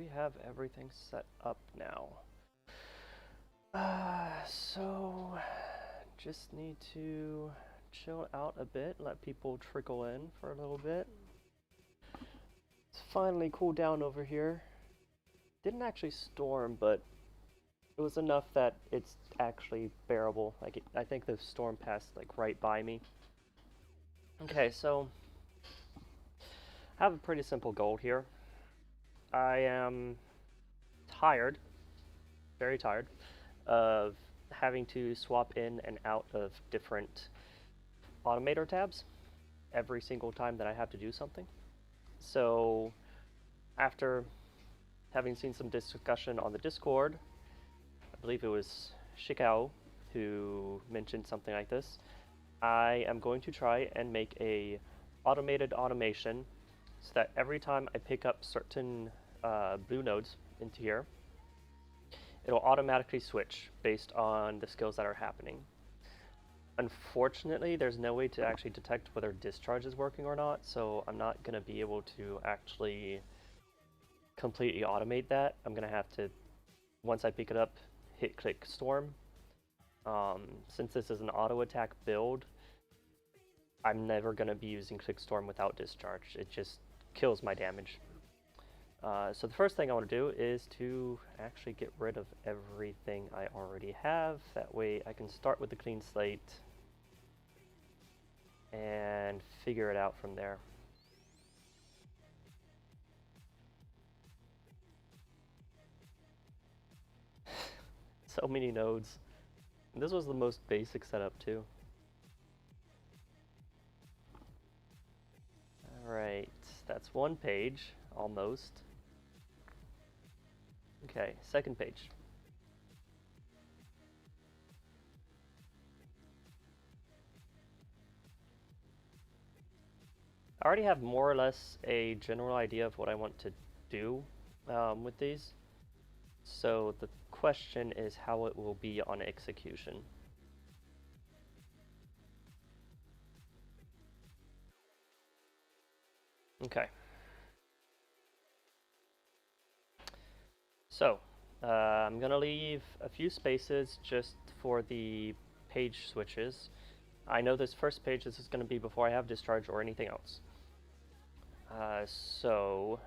we have everything set up now. So just need to chill out a bit, let people trickle in for a little bit. It's finally cooled down over here. Didn't actually storm, but it was enough that it's actually bearable. Like I think the storm passed like right by me. Okay, so I have a pretty simple goal here. I am tired, very tired, of having to swap in and out of different Automator tabs every single time that I have to do something. So after having seen some discussion on the Discord, I believe it was Shikao who mentioned something like this, I am going to try and make a automated automation so that every time I pick up certain blue nodes into here, it'll automatically switch based on the skills that are happening. Unfortunately, there's no way to actually detect whether discharge is working or not, so I'm not going to be able to actually completely automate that. I'm going to have to, once I pick it up, hit click storm. Since this is an auto attack build, I'm never going to be using click storm without discharge. It just kills my damage. So the first thing I want to do is to actually get rid of everything I already have. That way I can start with a clean slate and figure it out from there. So many nodes. And this was the most basic setup too. Alright, that's one page, almost. Okay, second page. I already have more or less a general idea of what I want to do with these. So the question is how it will be on execution. Okay. So, I'm going to leave a few spaces just for the page switches. I know this first page, this is going to be before I have discharge or anything else. So,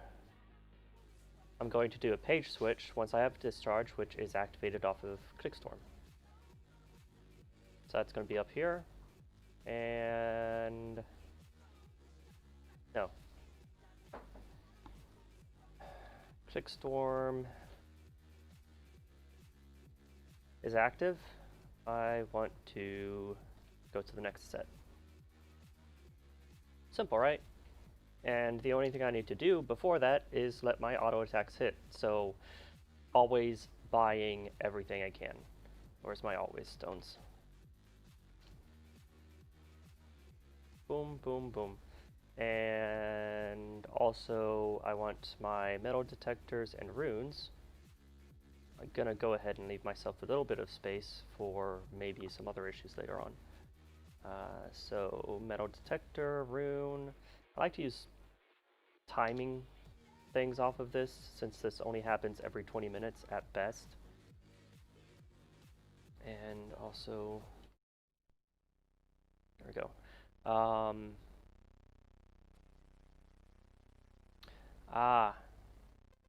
I'm going to do a page switch once I have discharge, which is activated off of Clickstorm. So that's going to be up here, and no. Clickstorm is active. I want to go to the next set. Simple, right? And the only thing I need to do before that is let my auto attacks hit. So always buying everything I can. Where's my always stones? Boom, boom, boom. And also I want my metal detectors and runes. I'm gonna go ahead and leave myself a little bit of space for maybe some other issues later on. So metal detector, rune. I like to use timing things off of this since this only happens every 20 minutes at best. And also, there we go.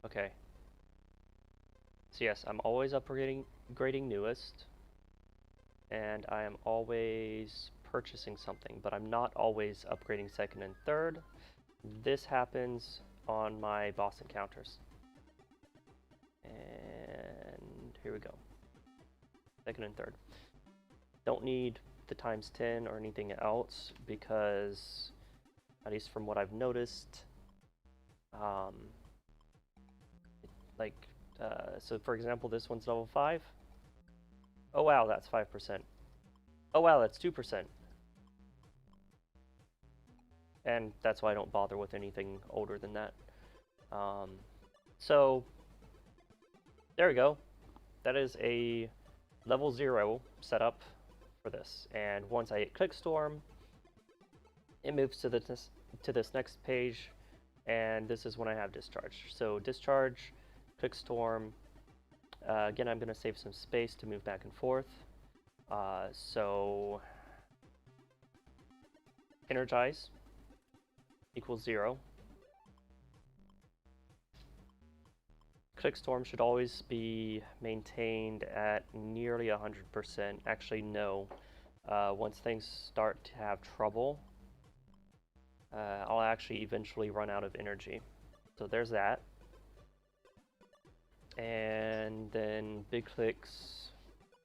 Okay. So yes, I'm always upgrading newest, and I am always purchasing something, but I'm not always upgrading second and third. This happens on my boss encounters. And here we go. Second and third. Don't need the times 10 or anything else because, at least from what I've noticed, so for example, this one's level 5. Oh wow, that's 5%. Oh wow, that's 2%. And that's why I don't bother with anything older than that. So, there we go. That is a level 0 setup for this. And once I hit Clickstorm, it moves to this next page, and this is when I have discharge. So discharge Quick Storm. Again, I'm going to save some space to move back and forth. So energize equals 0. Quick Storm should always be maintained at nearly 100%. Actually, no. Once things start to have trouble, I'll actually eventually run out of energy. So there's that. And then big clicks,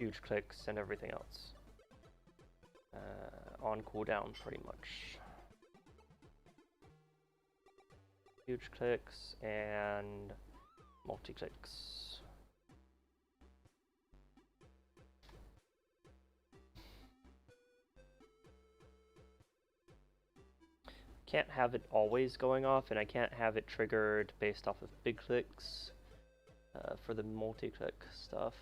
huge clicks, and everything else. On cooldown, pretty much. Huge clicks and multi-clicks. Can't have it always going off, and I can't have it triggered based off of big clicks for the multi-click stuff.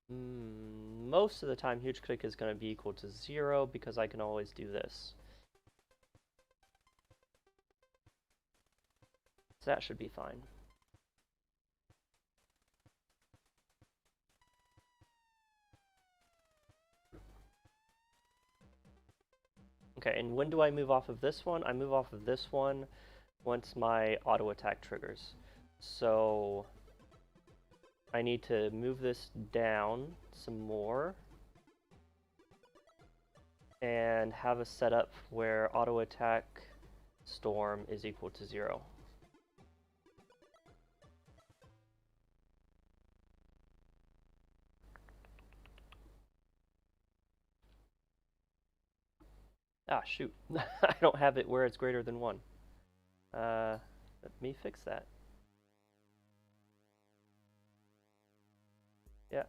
Most of the time, huge click is going to be equal to 0 because I can always do this. So that should be fine. Okay, and when do I move off of this one? I move off of this one once my auto attack triggers. So I need to move this down some more and have a setup where auto attack storm is equal to 0. Ah, shoot. I don't have it where it's greater than 1. Let me fix that. Yeah.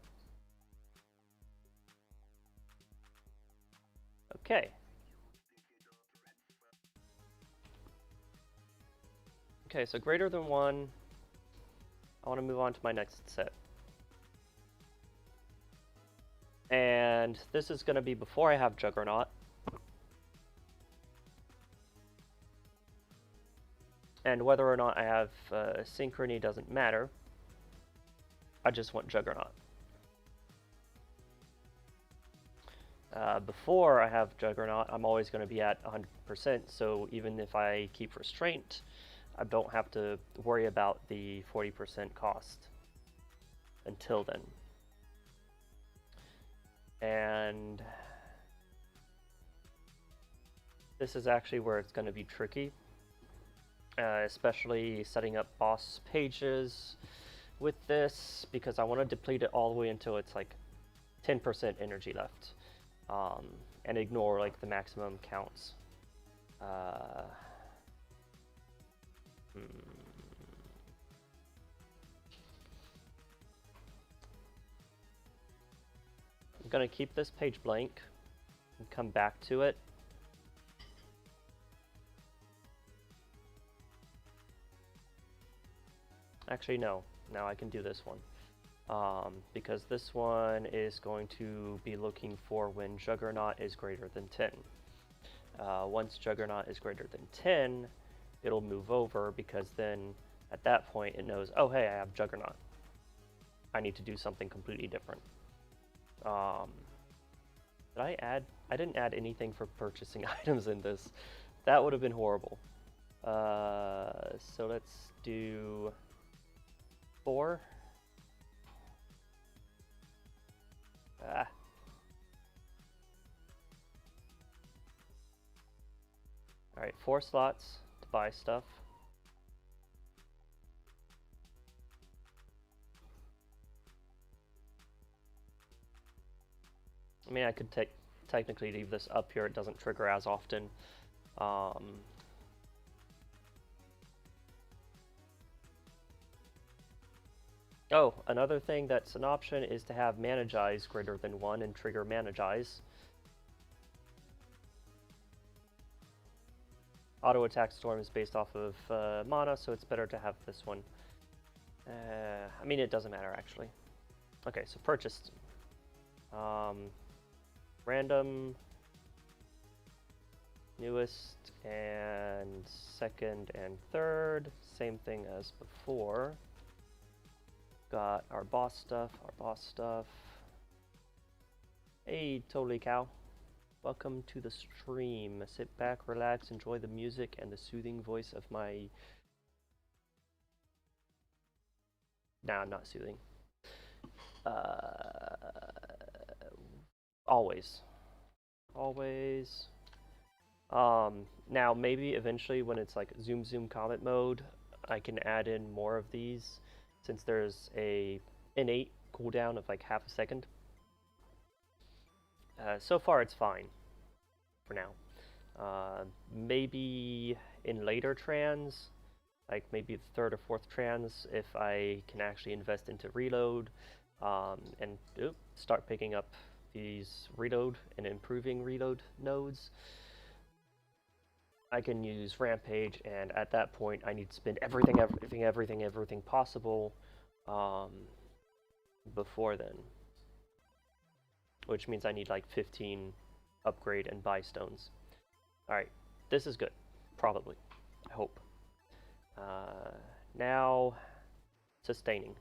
Okay. Okay, so greater than 1. I want to move on to my next set. And this is going to be before I have Juggernaut. And whether or not I have Synchrony doesn't matter. I just want Juggernaut. Before I have Juggernaut, I'm always going to be at 100%, so even if I keep Restraint, I don't have to worry about the 40% cost until then. And this is actually where it's going to be tricky. Especially setting up boss pages with this, because I want to deplete it all the way until it's like 10% energy left, and ignore like the maximum counts. I'm gonna keep this page blank and come back to it. Actually, no. Now I can do this one. Because this one is going to be looking for when Juggernaut is greater than 10. Once Juggernaut is greater than 10, it'll move over, because then at that point it knows, oh hey, I have Juggernaut. I need to do something completely different. Did I add? I didn't add anything for purchasing items in this. That would have been horrible. So let's do 4. Alright, 4 slots to buy stuff. I mean, I could technically leave this up here. It doesn't trigger as often. Oh, another thing that's an option is to have Managize greater than 1 and trigger Managize. Auto Attack Storm is based off of mana, so it's better to have this one. I mean, it doesn't matter, actually. Okay, so purchased. Random. Newest and second and third, same thing as before. Got our boss stuff, Hey, Totally Cow. Welcome to the stream. Sit back, relax, enjoy the music and the soothing voice of my... Nah, not soothing. Always. Now maybe eventually when it's like zoom zoom comet mode, I can add in more of these, since there's a innate cooldown of like half a second. So far it's fine for now. Maybe in later trans, like maybe the third or fourth trans, if I can actually invest into reload, and start picking up these reload and improving reload nodes, I can use Rampage, and at that point I need to spend everything possible before then. Which means I need like 15 upgrade and buy stones. Alright, this is good. Probably. I hope. Now, sustaining.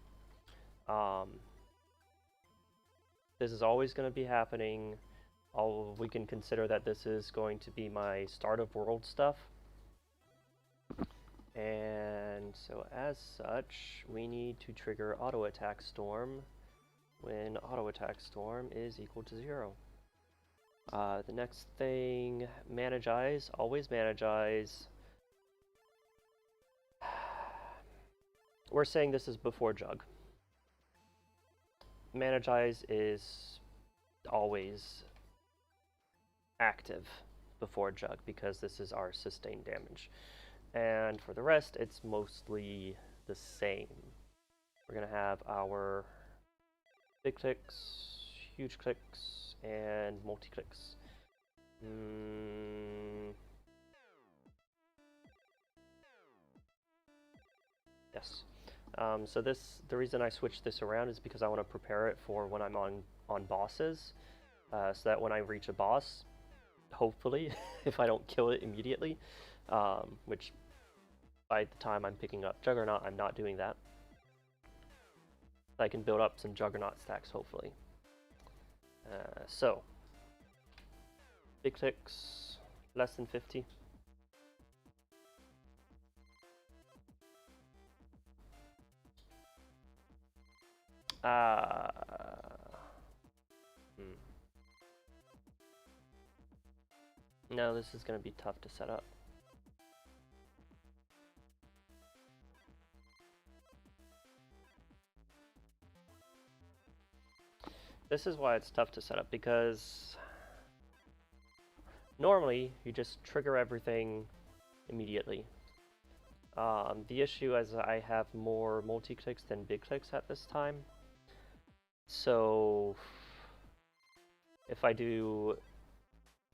This is always going to be happening. We can consider that this is going to be my start of world stuff. And so as such, we need to trigger auto attack storm when auto attack storm is equal to 0. The next thing, Managize, always Managize. We're saying this is before Jug. Managize is always active before Jug because this is our sustained damage. And for the rest, it's mostly the same. We're going to have our big clicks, huge clicks, and multi-clicks. Yes. So the reason I switched this around is because I want to prepare it for when I'm on bosses, so that when I reach a boss, hopefully, if I don't kill it immediately, which by the time I'm picking up Juggernaut, I'm not doing that. I can build up some Juggernaut stacks, hopefully. So, big clicks, less than 50. No, this is going to be tough to set up. This is why it's tough to set up, because normally you just trigger everything immediately. The issue is I have more multi-clicks than big clicks at this time. So if I do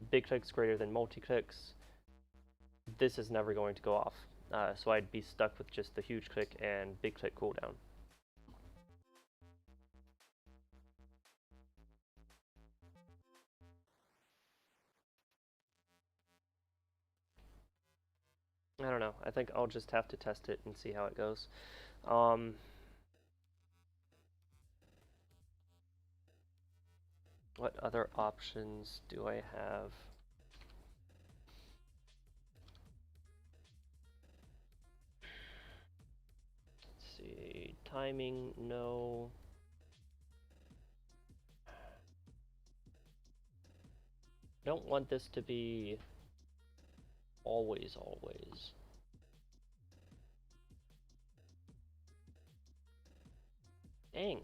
big clicks greater than multi-clicks, this is never going to go off. So I'd be stuck with just the huge click and big click cooldown. I don't know. I think I'll just have to test it and see how it goes. What other options do I have? Let's see. Timing, no. Don't want this to be always. Dang.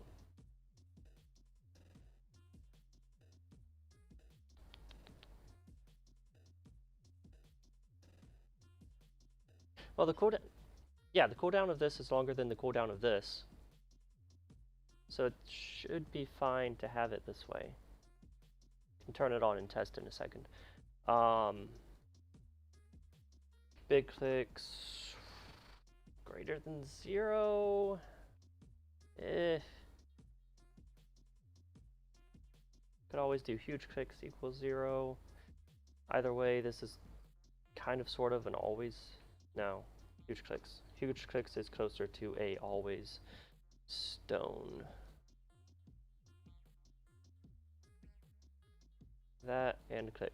Well, the cooldown of this is longer than the cooldown of this. So it should be fine to have it this way. You can turn it on and test in a second. Big clicks greater than 0. Could always do huge clicks equals 0. Either way, this is kind of, sort of, an always. No, huge clicks. Huge clicks is closer to a always stone. That and click.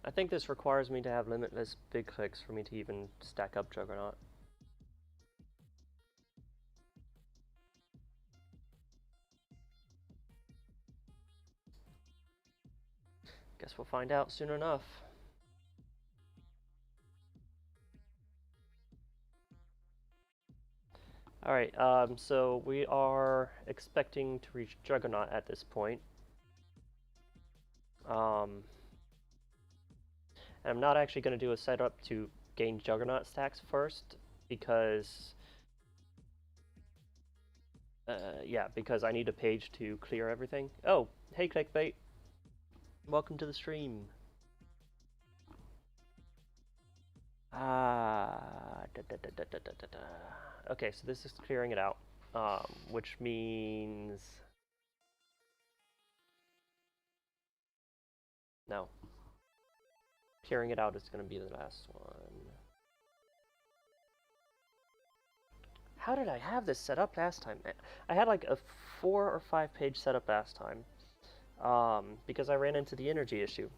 I think this requires me to have limitless big clicks for me to even stack up Juggernaut. Guess we'll find out soon enough. Alright, so we are expecting to reach Juggernaut at this point. And I'm not actually going to do a setup to gain Juggernaut stacks first, because yeah, because I need a page to clear everything. Oh, hey clickbait. Welcome to the stream. Okay, so this is clearing it out, which means no. Clearing it out is going to be the last one. How did I have this set up last time? I had like a 4 or 5 page setup last time, because I ran into the energy issue,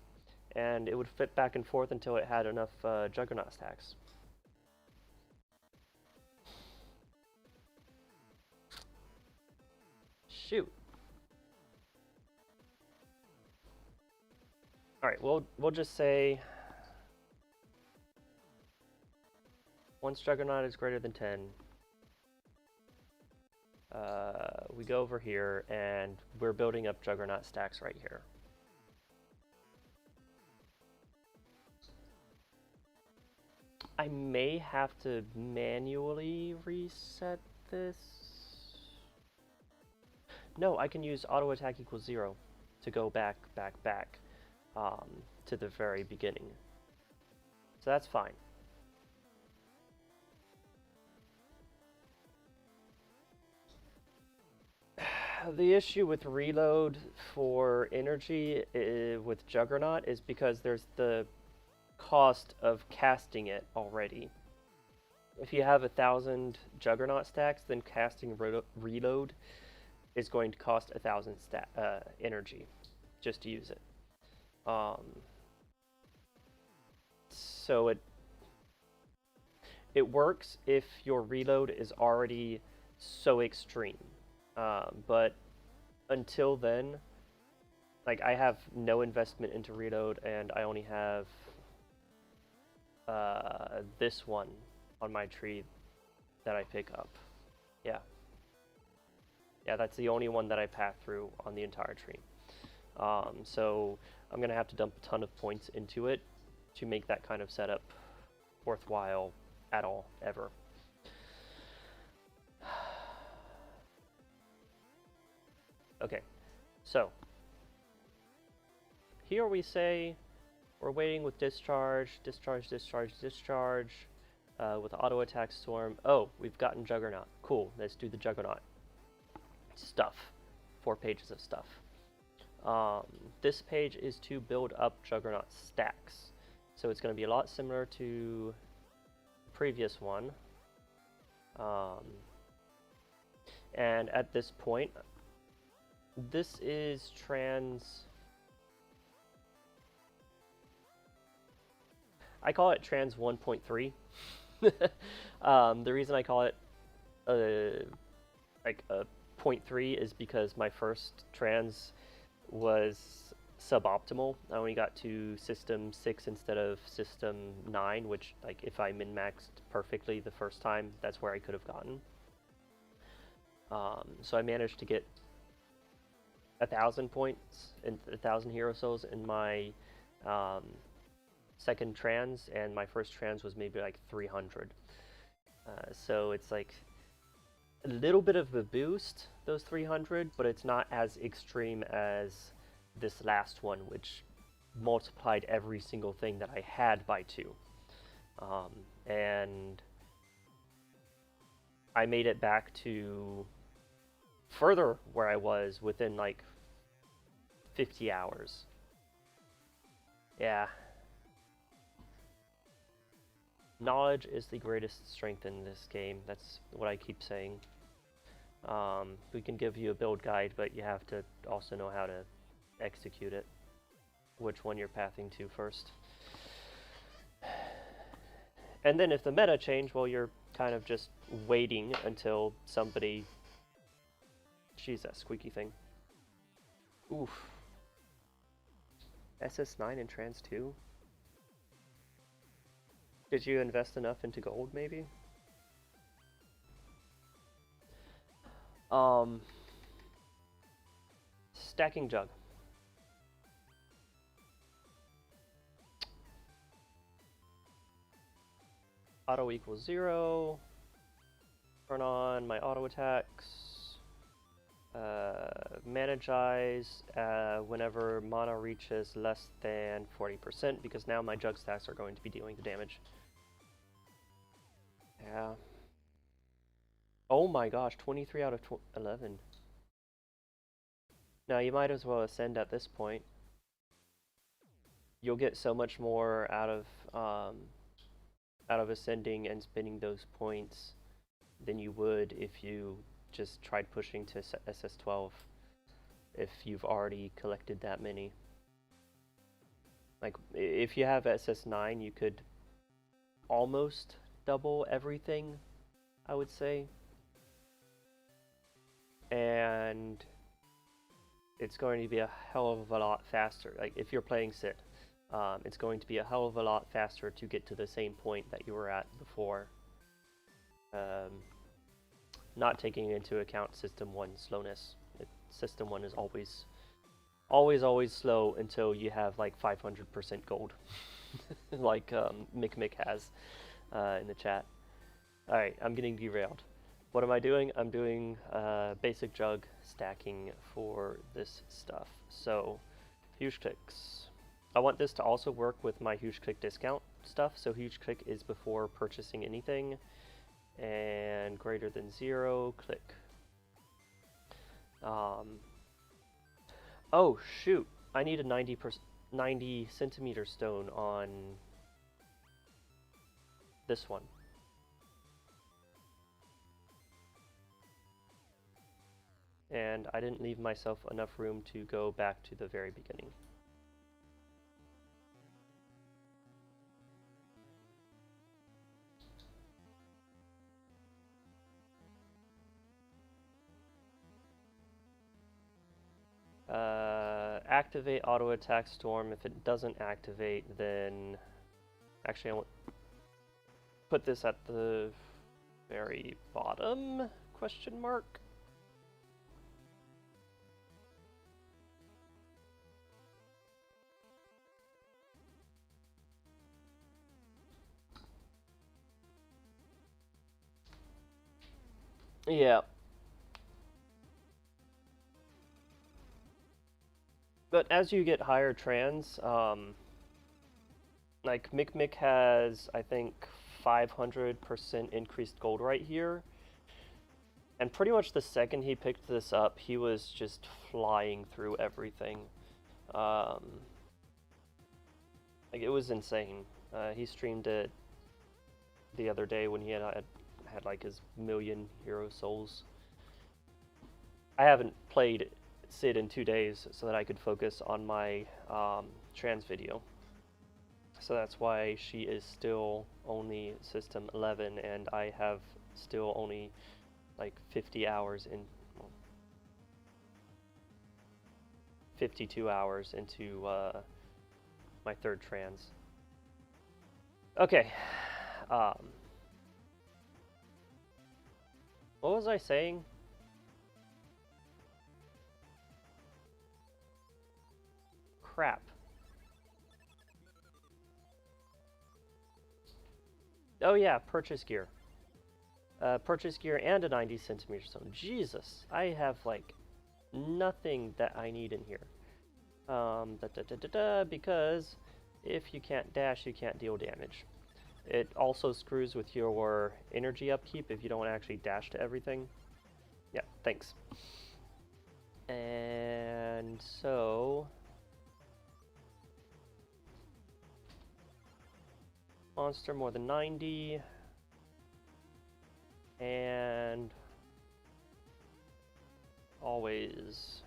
and it would flip back and forth until it had enough Juggernaut stacks. Shoot. All right, we'll just say once Juggernaut is greater than 10, we go over here and we're building up Juggernaut stacks right here. I may have to manually reset this. No, I can use auto attack equals 0 to go back to the very beginning. So that's fine. The issue with reload for energy with Juggernaut is because there's the cost of casting it already. If you have 1,000 Juggernaut stacks, then casting reload is going to cost 1,000 energy just to use it. So it works if your reload is already so extreme. But until then, like, I have no investment into reload, and I only have this one on my tree that I pick up. Yeah. Yeah, that's the only one that I path through on the entire tree. So I'm going to have to dump a ton of points into it to make that kind of setup worthwhile at all, ever. Okay, so here we say we're waiting with discharge, with auto attack storm. Oh, we've gotten Juggernaut. Cool, let's do the Juggernaut stuff. 4 pages of stuff. This page is to build up Juggernaut stacks. So it's going to be a lot similar to the previous one. And at this point, this is I call it trans 1.3. The reason I call it like a 0.3 is because my first trans was suboptimal. I only got to system 6 instead of system 9, which, like, if I min-maxed perfectly the first time, that's where I could have gotten. So I managed to get 1,000 points and 1,000 hero souls in my second trans, and my first trans was maybe like 300. So it's like a little bit of a boost, those 300, but it's not as extreme as this last one, which multiplied every single thing that I had by 2. And I made it back to further where I was within like 50 hours. Yeah. Knowledge is the greatest strength in this game. That's what I keep saying. We can give you a build guide, but you have to also know how to execute it. Which one you're pathing to first. And then if the meta change, well, you're kind of just waiting until somebody... Jeez, that squeaky thing. Oof. SS9 and Trans 2? Did you invest enough into gold, maybe? Stacking jug. Auto equals 0. Turn on my auto attacks. Managize whenever mana reaches less than 40%, because now my jug stacks are going to be dealing the damage. Yeah. Oh my gosh, 23 out of 11. Now you might as well ascend at this point. You'll get so much more out of ascending and spending those points than you would if you just tried pushing to SS12 if you've already collected that many. Like, if you have SS9, you could almost double everything, I would say. And it's going to be a hell of a lot faster. Like, if you're playing Sid, it's going to be a hell of a lot faster to get to the same point that you were at before. Not taking into account System 1 slowness. System 1 is always slow until you have like 500% gold. Like Mick has in the chat. Alright, I'm getting derailed. What am I doing? I'm doing basic jug stacking for this stuff. So, huge clicks. I want this to also work with my huge click discount stuff. So huge click is before purchasing anything. And greater than 0, click. Oh shoot, I need a 90 centimeter stone on this one. And I didn't leave myself enough room to go back to the very beginning. Activate auto attack storm. If it doesn't activate, then actually I want put this at the very bottom, question mark. Yeah. But as you get higher trans, like Mick has, I think, 500% increased gold right here. And pretty much the second he picked this up, he was just flying through everything. Like, it was insane. He streamed it the other day when he had like his 1,000,000 hero souls. I haven't played Sid in 2 days so that I could focus on my trans video. So that's why she is still only System 11 and I have still only like 50 hours in, well, 52 hours into my third trans. Okay. What was I saying? Crap. Oh yeah, purchase gear. Purchase gear and a 90 centimeter stone. Jesus, I have like nothing that I need in here. Because if you can't dash, you can't deal damage. It also screws with your energy upkeep if you don't actually dash to everything. Yeah, thanks. And so... monster more than 90. And... always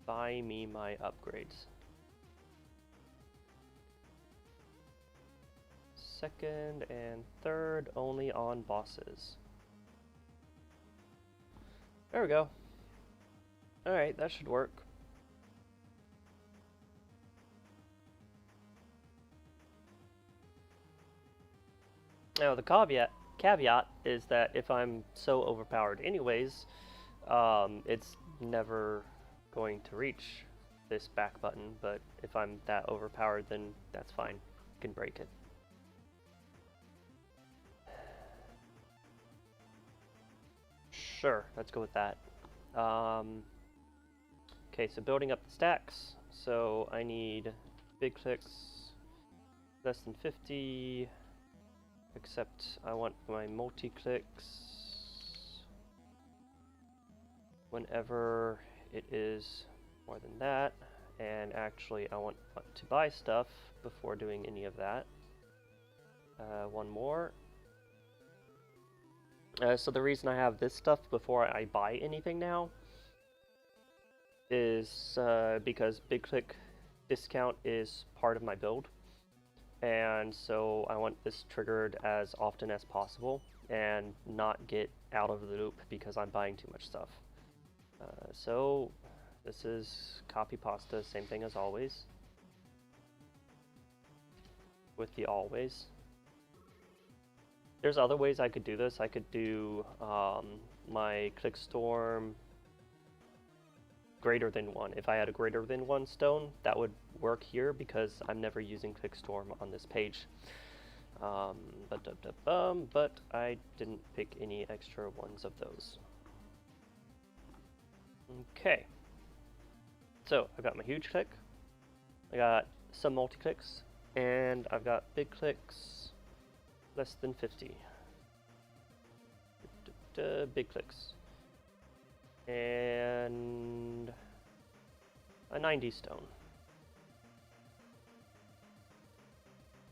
buy me my upgrades. Second and third only on bosses. There we go. Alright, that should work. Now the caveat is that if I'm so overpowered anyways, it's never going to reach this back button, but if I'm that overpowered, then that's fine. You can break it. Sure, let's go with that. Okay, so building up the stacks. So I need big clicks, less than 50, except I want my multi-clicks whenever it is more than that. And actually I want to buy stuff before doing any of that. One more. So the reason I have this stuff before I buy anything now is because big click discount is part of my build, and so I want this triggered as often as possible and not get out of the loop because I'm buying too much stuff. So this is copy pasta, same thing as always, with the always. There's other ways I could do this. I could do my click storm greater than 1. If I had a greater than 1 stone, that would work here because I'm never using click storm on this page. But I didn't pick any extra ones of those. Okay. So I've got my huge click, I got some multi-clicks, and I've got big clicks less than 50. Big clicks. And a 90 stone.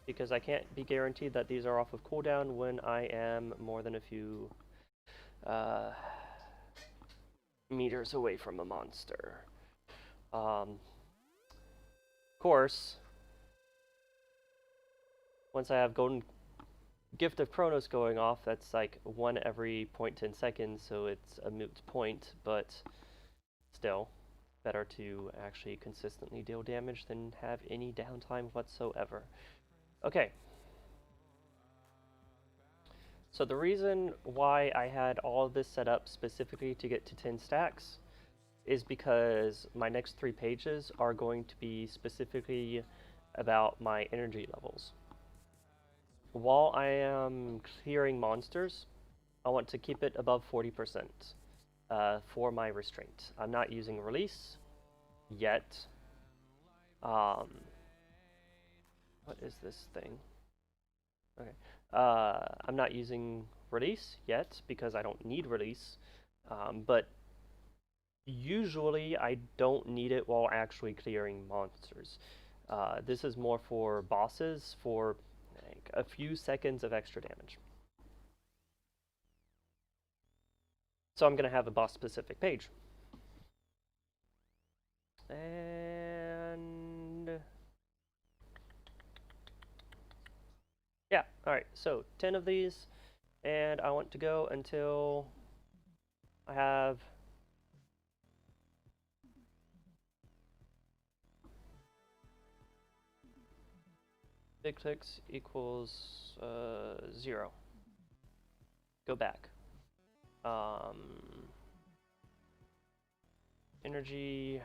Because I can't be guaranteed that these are off of cooldown when I am more than a few meters away from a monster. Of course, once I have golden Gift of Chronos going off, that's like 1 every 0.10 seconds, so it's a moot point, but still, better to actually consistently deal damage than have any downtime whatsoever. Okay. So the reason why I had all of this set up specifically to get to 10 stacks is because my next 3 pages are going to be specifically about my energy levels. While I am clearing monsters, I want to keep it above 40% for my restraint. I'm not using release yet. What is this thing? Okay. I'm not using release yet because I don't need release, but usually I don't need it while actually clearing monsters. This is more for bosses, for a few seconds of extra damage. So I'm going to have a boss specific page. And yeah, alright, so 10 of these, and I want to go until I have big clicks equals 0. Go back. Energy.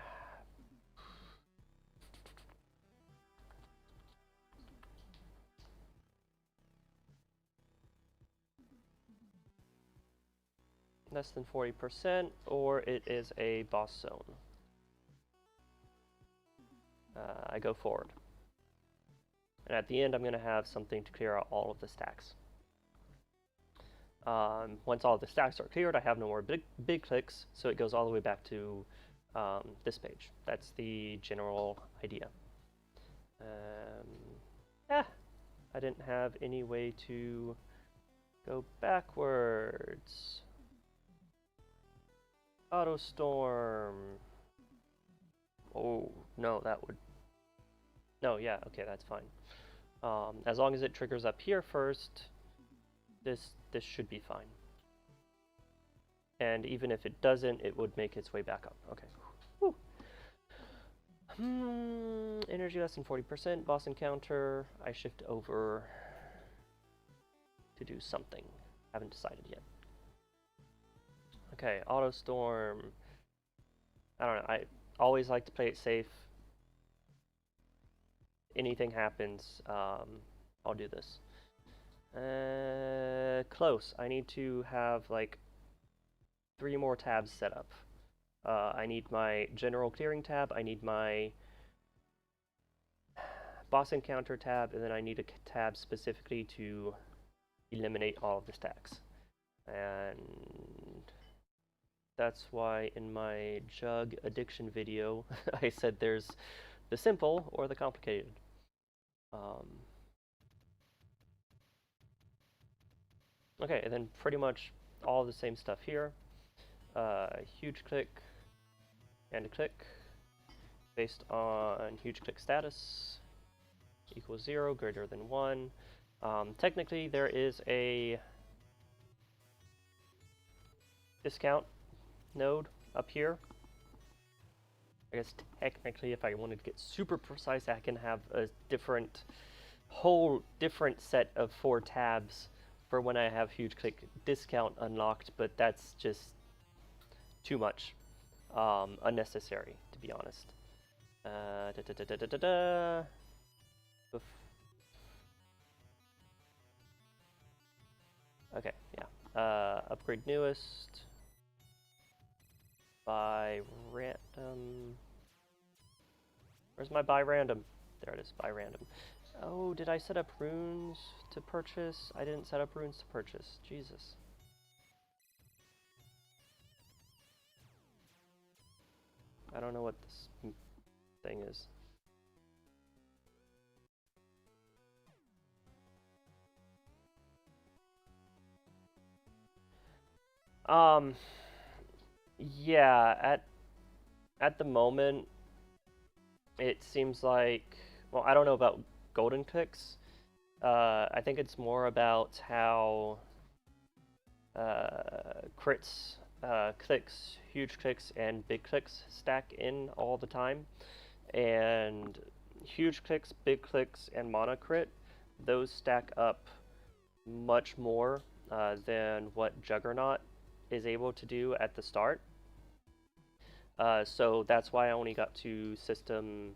Less than 40%, or it is a boss zone. I go forward. And at the end, I'm going to have something to clear out all of the stacks. Once all the stacks are cleared, I have no more big clicks, so it goes all the way back to this page. That's the general idea. I didn't have any way to go backwards. Autostorm. Oh, no, that would... No, yeah, okay, that's fine. As long as it triggers up here first, this should be fine. And even if it doesn't, it would make its way back up. Okay. Whew. Energy less than 40%, boss encounter. I shift over to do something. Haven't decided yet. Okay, Autostorm. I don't know, I always like to play it safe. Anything happens, I'll do this. Close. I need to have like 3 more tabs set up. I need my general clearing tab, I need my boss encounter tab, and then I need a tab specifically to eliminate all of the stacks. And that's why in my jug addiction video, I said there's the simple or the complicated. Okay, and then pretty much all the same stuff here. Huge click and a click based on huge click status equals 0, greater than 1. Technically, there is a discount node up here. I guess technically, if I wanted to get super precise, I can have a whole different set of 4 tabs for when I have huge click discount unlocked, but that's just too much. Unnecessary, to be honest. Okay, yeah. Upgrade newest. By random. Where's my by random? There it is, by random. Oh, did I set up runes to purchase? I didn't set up runes to purchase. Jesus. I don't know what this thing is. Yeah, at the moment, it seems like, well, I don't know about golden clicks. I think it's more about how crits, clicks, huge clicks, and big clicks stack in all the time. And huge clicks, big clicks, and mono crit, those stack up much more than what Juggernaut is able to do at the start. So that's why I only got to system...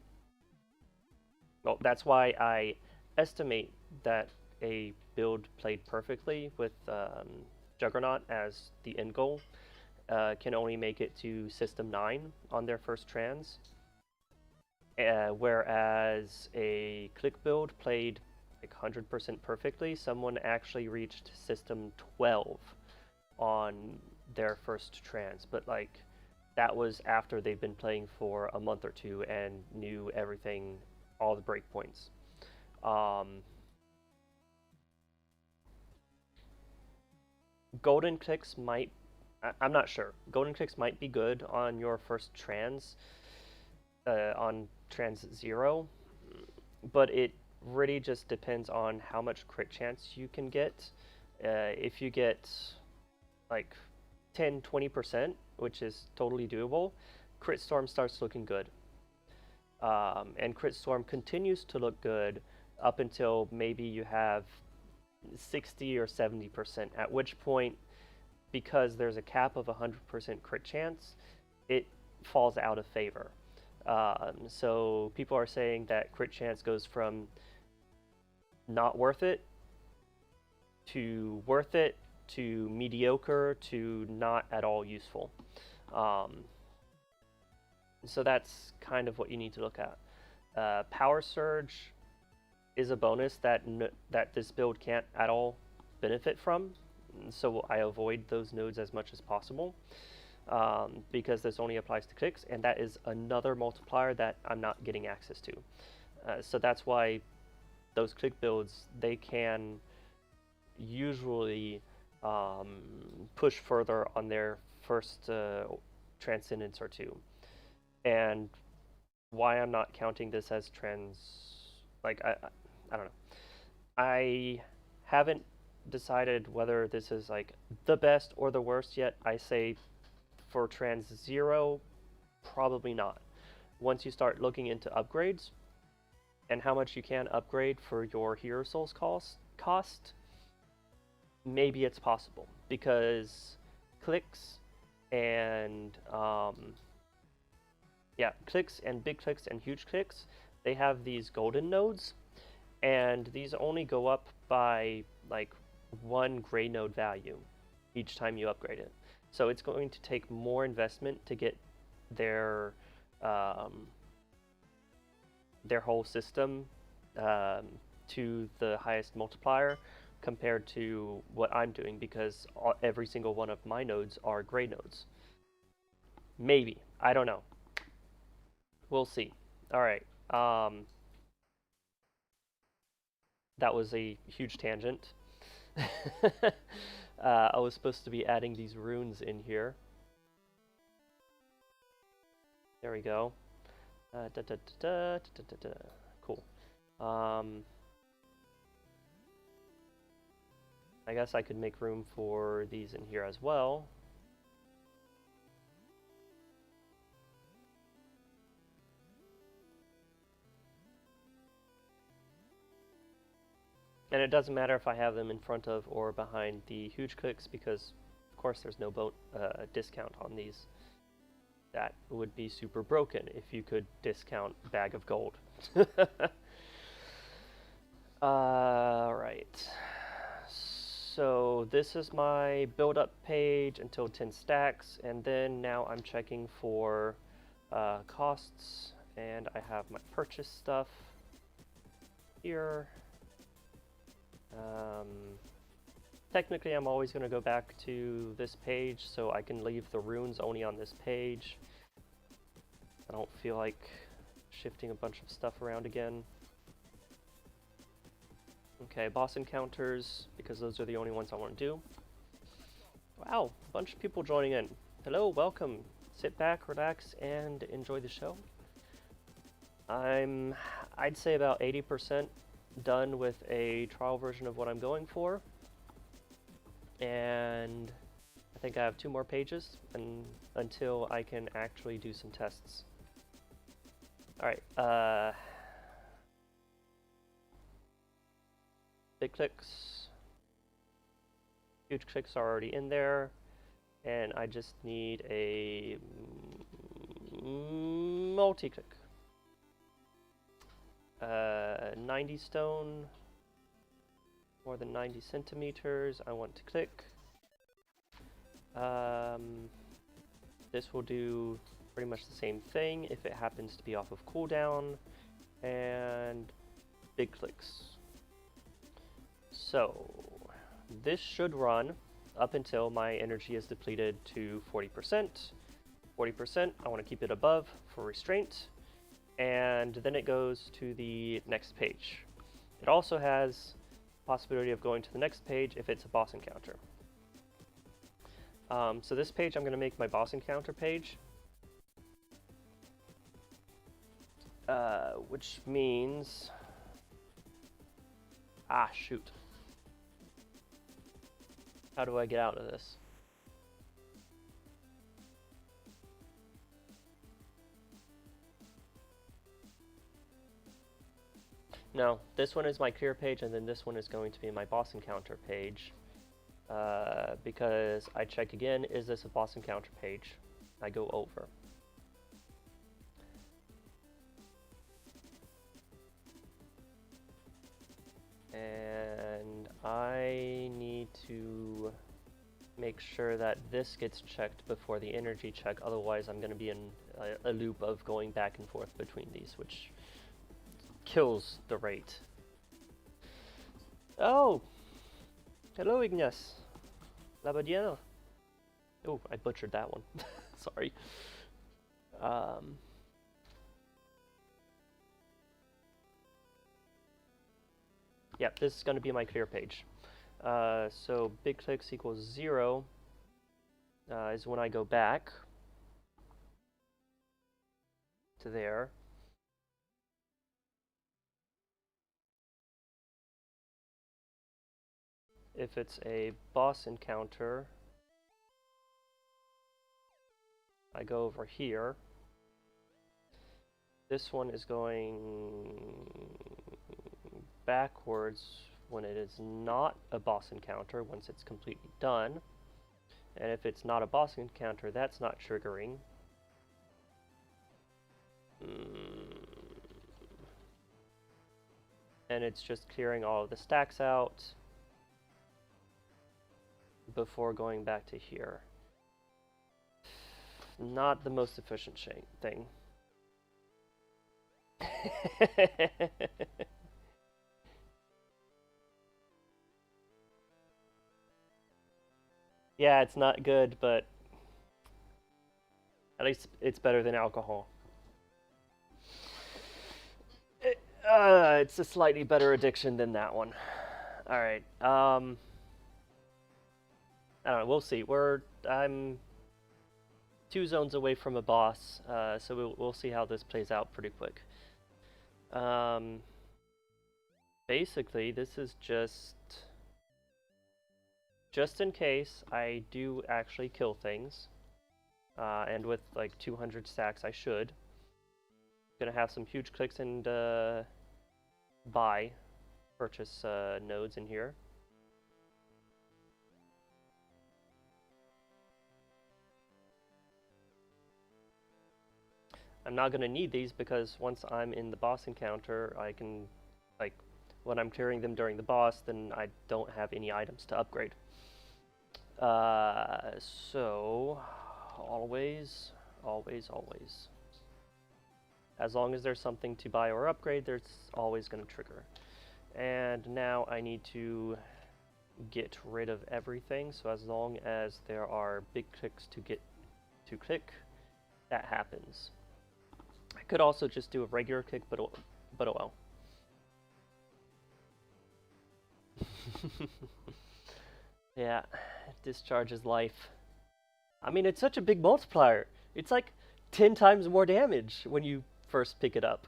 Well, that's why I estimate that a build played perfectly with Juggernaut as the end goal can only make it to system 9 on their first trans. Whereas a click build played like 100% perfectly, someone actually reached system 12 on their first trans, but like that was after they've been playing for a month or 2 and knew everything, all the breakpoints. Golden clicks might, I'm not sure. Golden clicks might be good on your first trans, on trans 0, but it really just depends on how much crit chance you can get. If you get like 10-20%, which is totally doable, Crit Storm starts looking good. And Crit Storm continues to look good up until maybe you have 60 or 70%, at which point, because there's a cap of 100% crit chance, it falls out of favor. So people are saying that crit chance goes from not worth it to worth it to mediocre to not at all useful. So that's kind of what you need to look at. Power Surge, is a bonus that that this build can't at all benefit from. So I avoid those nodes as much as possible, because this only applies to clicks, and that is another multiplier that I'm not getting access to. So that's why those click builds, they can usually push further on their first transcendence or two. And why I'm not counting this as like I don't know. I haven't decided whether this is like the best or the worst yet. I say for trans 0, probably not. Once you start looking into upgrades and how much you can upgrade for your hero souls cost, maybe it's possible, because clicks and clicks and big clicks and huge clicks, they have these golden nodes, and these only go up by like 1 gray node value each time you upgrade it. So it's going to take more investment to get their whole system to the highest multiplier compared to what I'm doing, because every single one of my nodes are gray nodes. Maybe. I don't know. We'll see. All right. That was a huge tangent. I was supposed to be adding these runes in here. There we go. Cool. I guess I could make room for these in here as well. And it doesn't matter if I have them in front of or behind the huge clicks, because of course there's no discount on these. That would be super broken if you could discount bag of gold. Alright. So this is my build-up page until 10 stacks, and then now I'm checking for costs, and I have my purchase stuff here. Technically, I'm always going to go back to this page, so I can leave the runes only on this page. I don't feel like shifting a bunch of stuff around again. Okay, boss encounters, because those are the only ones I want to do. Wow, a bunch of people joining in. Hello, welcome. Sit back, relax, and enjoy the show. I'd say about 80% done with a trial version of what I'm going for, and I think I have 2 more pages until I can actually do some tests. Alright, big clicks, huge clicks are already in there, and I just need a multi-click. 90 stone, more than 90 centimeters, I want to click. This will do pretty much the same thing if it happens to be off of cooldown, and big clicks. So this should run up until my energy is depleted to 40%. 40%, I want to keep it above for restraint. And then it goes to the next page. It also has possibility of going to the next page if it's a boss encounter. So this page I'm going to make my boss encounter page, which means, shoot. How do I get out of this? No, this one is my clear page, and then this one is going to be my boss encounter page. Because I check again, is this a boss encounter page? I go over. And I need to make sure that this gets checked before the energy check, otherwise I'm going to be in a loop of going back and forth between these, which kills the rate. Oh! Hello, Ignace. Labadiana. Oh, I butchered that one. Sorry. Yep, this is going to be my clear page. So big clicks equals 0 is when I go back to there. If it's a boss encounter, I go over here. This one is going backwards when it is not a boss encounter, once it's completely done. And if it's not a boss encounter, that's not triggering. And it's just clearing all of the stacks out before going back to here. Not the most efficient thing. Yeah, it's not good, but at least it's better than alcohol. It's a slightly better addiction than that one. All right. I don't know. We'll see. I'm 2 zones away from a boss, so we'll see how this plays out pretty quick. Basically, this is just in case I do actually kill things, and with like 200 stacks, I should. Gonna have some huge clicks and purchase nodes in here. I'm not going to need these because once I'm in the boss encounter, I can, like, when I'm clearing them during the boss, then I don't have any items to upgrade. So, always. As long as there's something to buy or upgrade, there's always going to trigger. And now I need to get rid of everything, so as long as there are big clicks to click, that happens. I could also just do a regular kick, but oh well. Yeah, discharges life. I mean, it's such a big multiplier. It's like 10 times more damage when you first pick it up.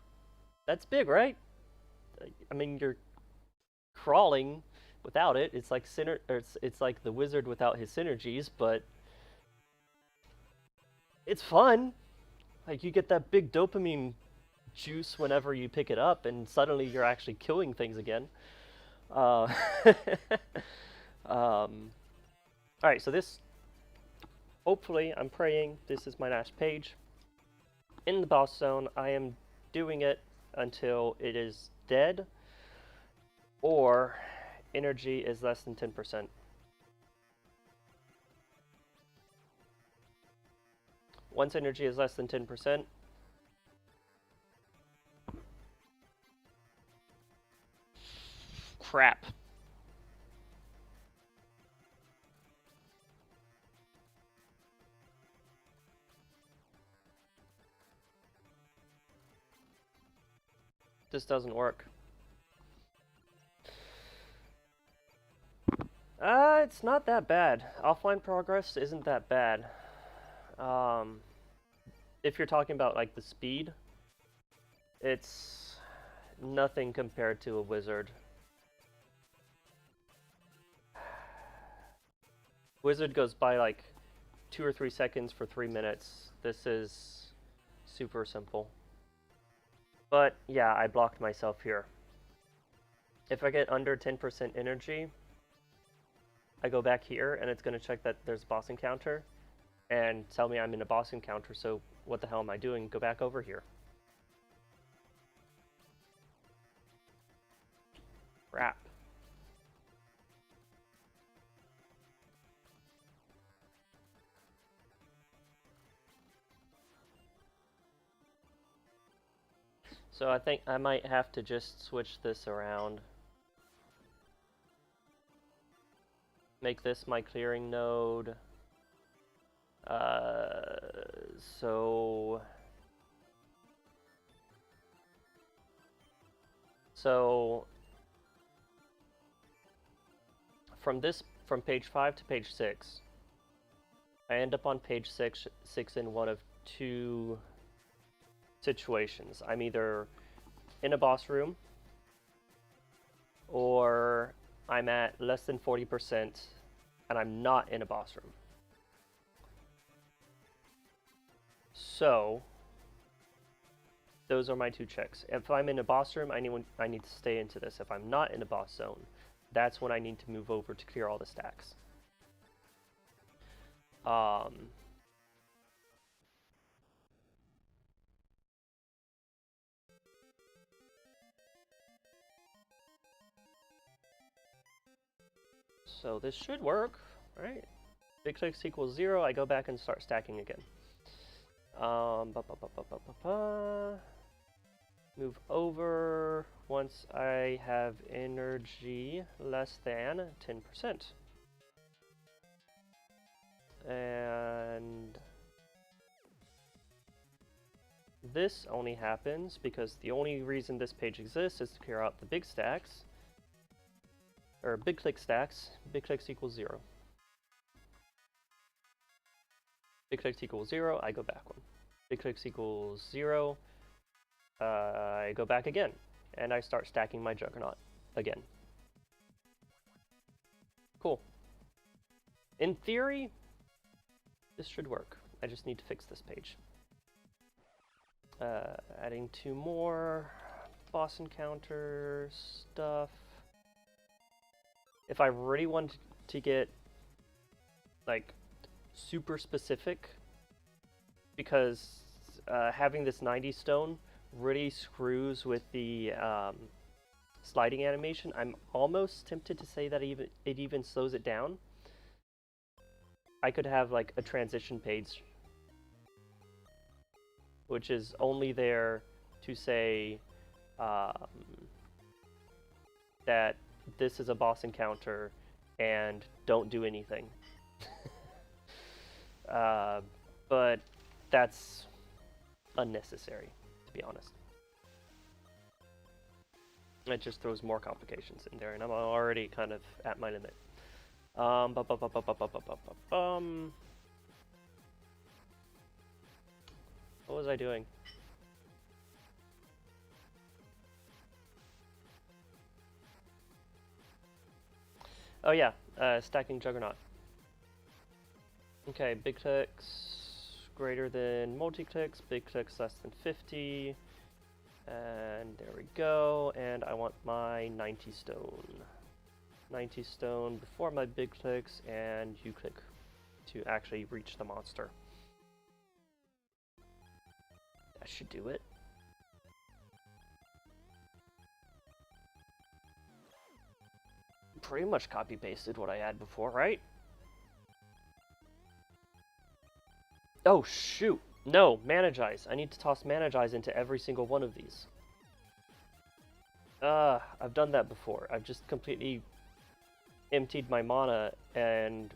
That's big, right? I mean, you're crawling without it. It's like it's like the wizard without his synergies, but it's fun. Like, you get that big dopamine juice whenever you pick it up, and suddenly you're actually killing things again. Alright, so this, hopefully, I'm praying this is my last page. In the boss zone, I am doing it until it is dead, or energy is less than 10%. Once energy is less than 10%, crap. This doesn't work. It's not that bad. Offline progress isn't that bad. If you're talking about like the speed, it's nothing compared to a wizard. Wizard goes by like 2 or 3 seconds for 3 minutes. This is super simple. But yeah, I blocked myself here. If I get under 10% energy, I go back here and it's going to check that there's a boss encounter and tell me I'm in a boss encounter, so what the hell am I doing? Go back over here. Crap. So I think I might have to just switch this around. make this my clearing node. So from page 5 to page 6, I end up on page 6 in one of two situations. I'm either in a boss room, or I'm at less than 40% and I'm not in a boss room. So those are my two checks. If I'm in a boss room, I need to stay into this. If I'm not in a boss zone, that's when I need to move over to clear all the stacks. So this should work, right? Big clicks equals 0, I go back and start stacking again. Move over once I have energy less than 10%. And this only happens because the only reason this page exists is to clear out the big stacks, or big click stacks. Big clicks equals 0. Big clicks equals 0, I go back one. Big clicks equals 0, I go back again, and I start stacking my Juggernaut again. Cool. In theory, this should work. I just need to fix this page. Adding 2 more boss encounter stuff. If I really want to get like super specific, because having this 90 stone really screws with the sliding animation, I'm almost tempted to say that it even slows it down. I could have like a transition page, which is only there to say that this is a boss encounter and don't do anything. But that's unnecessary, to be honest. It just throws more complications in there, and I'm already kind of at my limit. What was I doing? Oh yeah, stacking Juggernaut. Okay, big clicks greater than multi-clicks, big clicks less than 50. And there we go, and I want my 90 stone. 90 stone before my big clicks, and you click to actually reach the monster. That should do it. Pretty much copy-pasted what I had before, right? Oh, shoot! No, Mana-Gize. I need to toss Mana-Gize into every single one of these. I've done that before. I've just completely emptied my mana and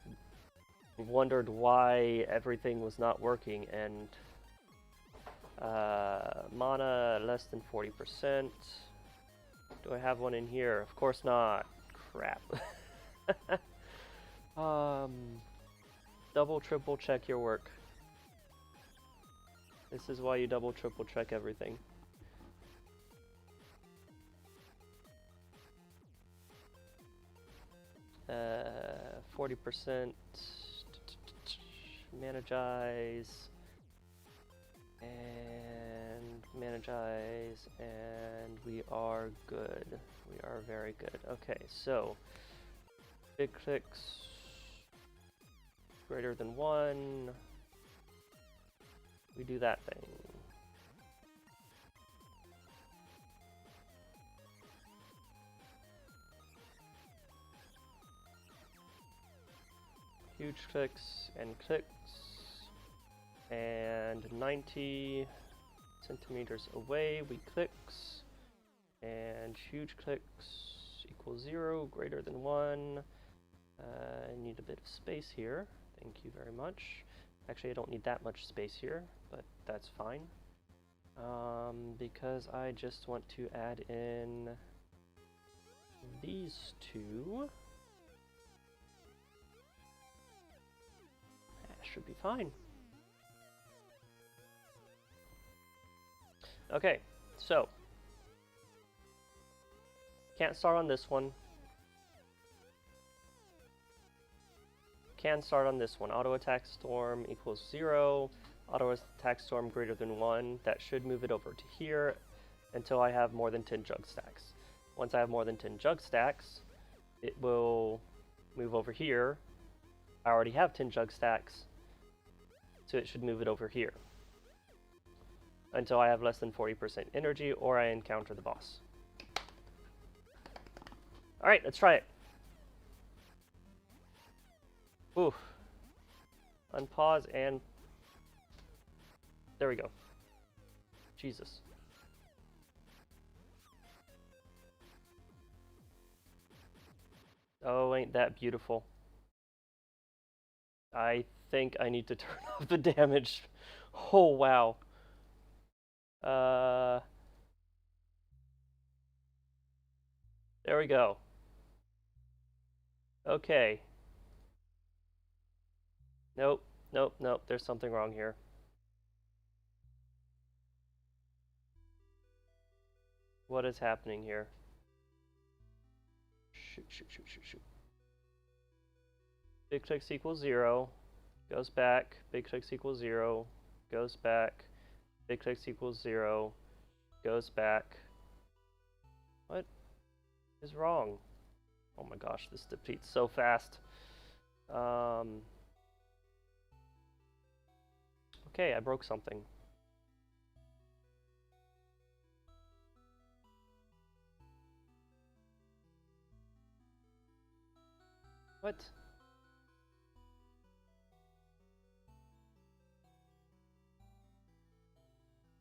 wondered why everything was not working, and mana less than 40%. Do I have one in here? Of course not. Crap. Double, triple check your work. This is why you double, triple check everything. Uh, 40% Mana-Gize and Mana-Gize, and we are good. We are very good. Okay, so big clicks greater than 1. We do that thing. Huge clicks, and 90 centimeters away we clicks, and huge clicks equals 0, greater than 1, I need a bit of space here. Thank you very much. Actually, I don't need that much space here, but that's fine. Because I just want to add in these two. That should be fine. Okay, so can't start on this one. Can start on this one. Auto attack storm equals 0. Auto attack storm greater than 1. That should move it over to here until I have more than 10 jug stacks. Once I have more than 10 jug stacks, it will move over here. I already have 10 jug stacks, so it should move it over here until I have less than 40% energy or I encounter the boss. Alright, let's try it. Oof. Unpause and... there we go. Jesus. Oh, ain't that beautiful. I think I need to turn off the damage. Oh, wow. There we go. Okay. Nope, nope, nope. There's something wrong here. What is happening here? Shoot, shoot, shoot, shoot, shoot. Big clicks equals 0. Goes back. Big clicks equals 0. Goes back. Big clicks equals 0. Goes back. What is wrong? Oh my gosh, this depletes so fast. Okay, I broke something. What?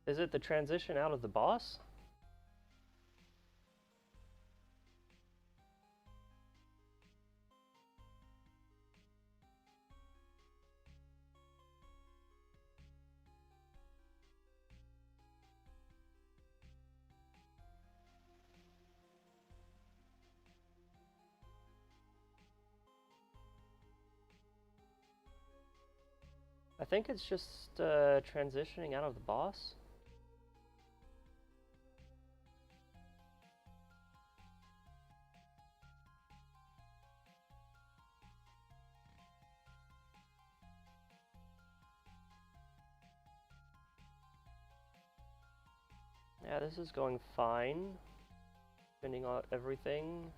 Is it the transition out of the boss? I think it's just transitioning out of the boss. Yeah, this is going fine. Spinning out everything.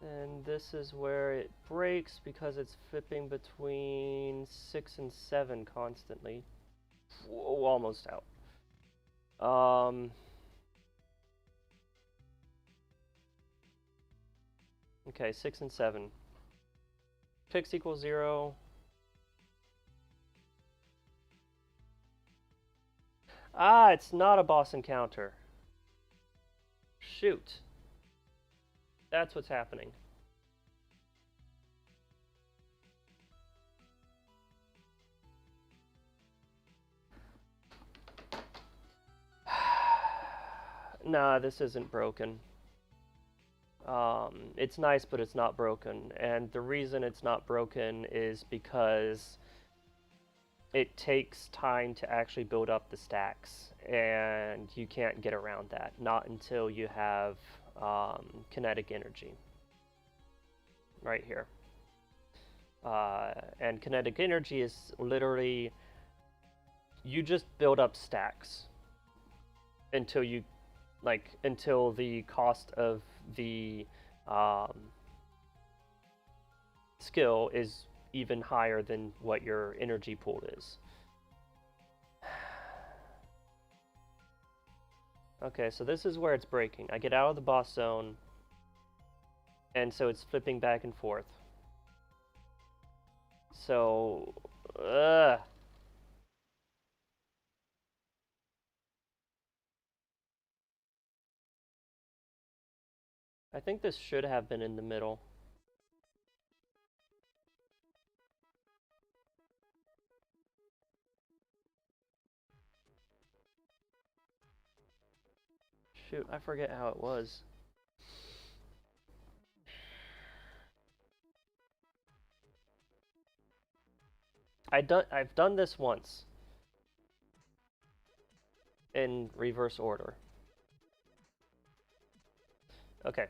And this is where it breaks because it's flipping between 6 and 7 constantly. Whoa, almost out. Okay, 6 and 7. Clicks equals 0. Ah, it's not a boss encounter. Shoot. That's what's happening. Nah, this isn't broken. It's nice, but it's not broken. And the reason it's not broken is because it takes time to actually build up the stacks, and you can't get around that. Not until you have kinetic energy. Right here. And kinetic energy is literally, you just build up stacks until you, until the cost of the skill is even higher than what your energy pool is. Okay, so this is where it's breaking. I get out of the boss zone, and so it's flipping back and forth. So, I think this should have been in the middle. Shoot, I forget how it was. I've done this once in reverse order. Okay.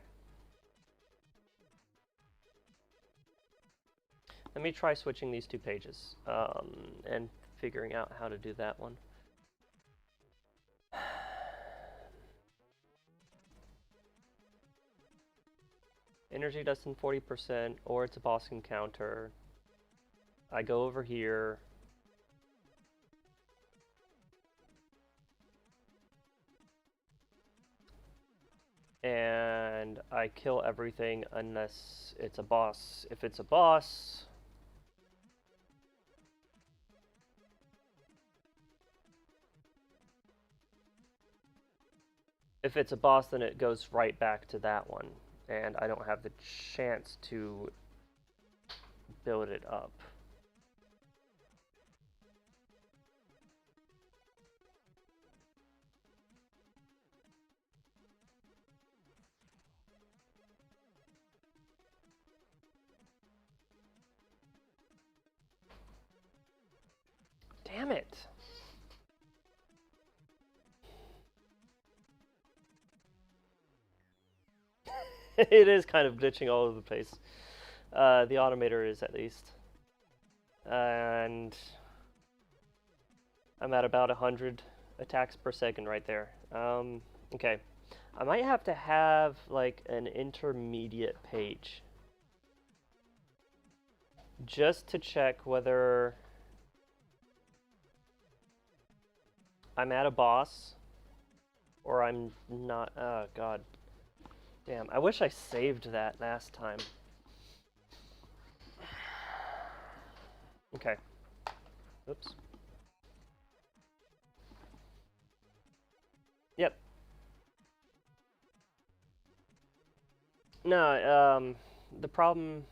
Let me try switching these two pages and figuring out how to do that one. Energy less than 40%, or it's a boss encounter. I go over here. And I kill everything unless it's a boss. If it's a boss, then it goes right back to that one. And I don't have the chance to build it up. Damn it! It is kind of glitching all over the place. The Automator is, at least. And I'm at about 100 attacks per second right there. Okay. I might have to have, like, an intermediate page. Just to check whether I'm at a boss or I'm not. Oh, God. Damn, I wish I saved that last time. Okay. Oops. Yep. No, the problem,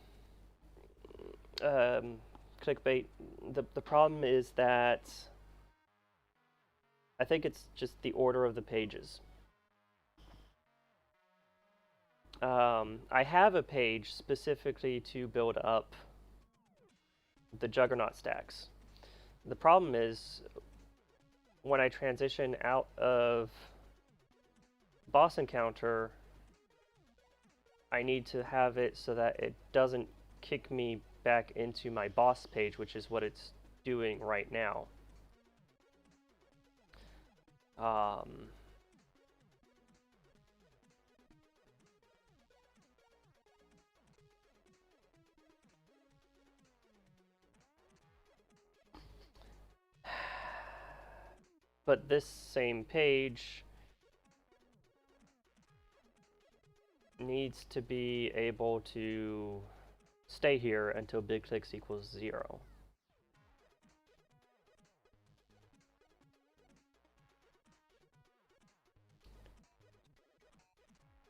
clickbait, the problem is that I think it's just the order of the pages. I have a page specifically to build up the Juggernaut stacks. The problem is when I transition out of boss encounter, I need to have it so that it doesn't kick me back into my boss page, which is what it's doing right now. But this same page needs to be able to stay here until big clicks equals 0.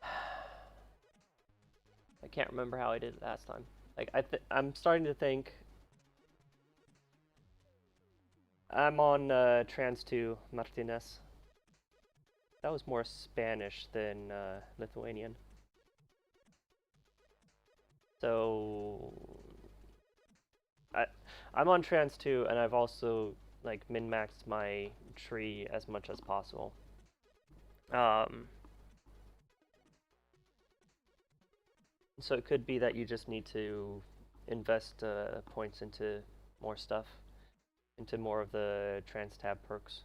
I can't remember how I did it last time. Like I'm starting to think I'm on Trans 2 Martinez. That was more Spanish than Lithuanian. So I'm on Trans 2, and I've also like min-maxed my tree as much as possible. So it could be that you just need to invest points into more stuff, into more of the Trans tab perks.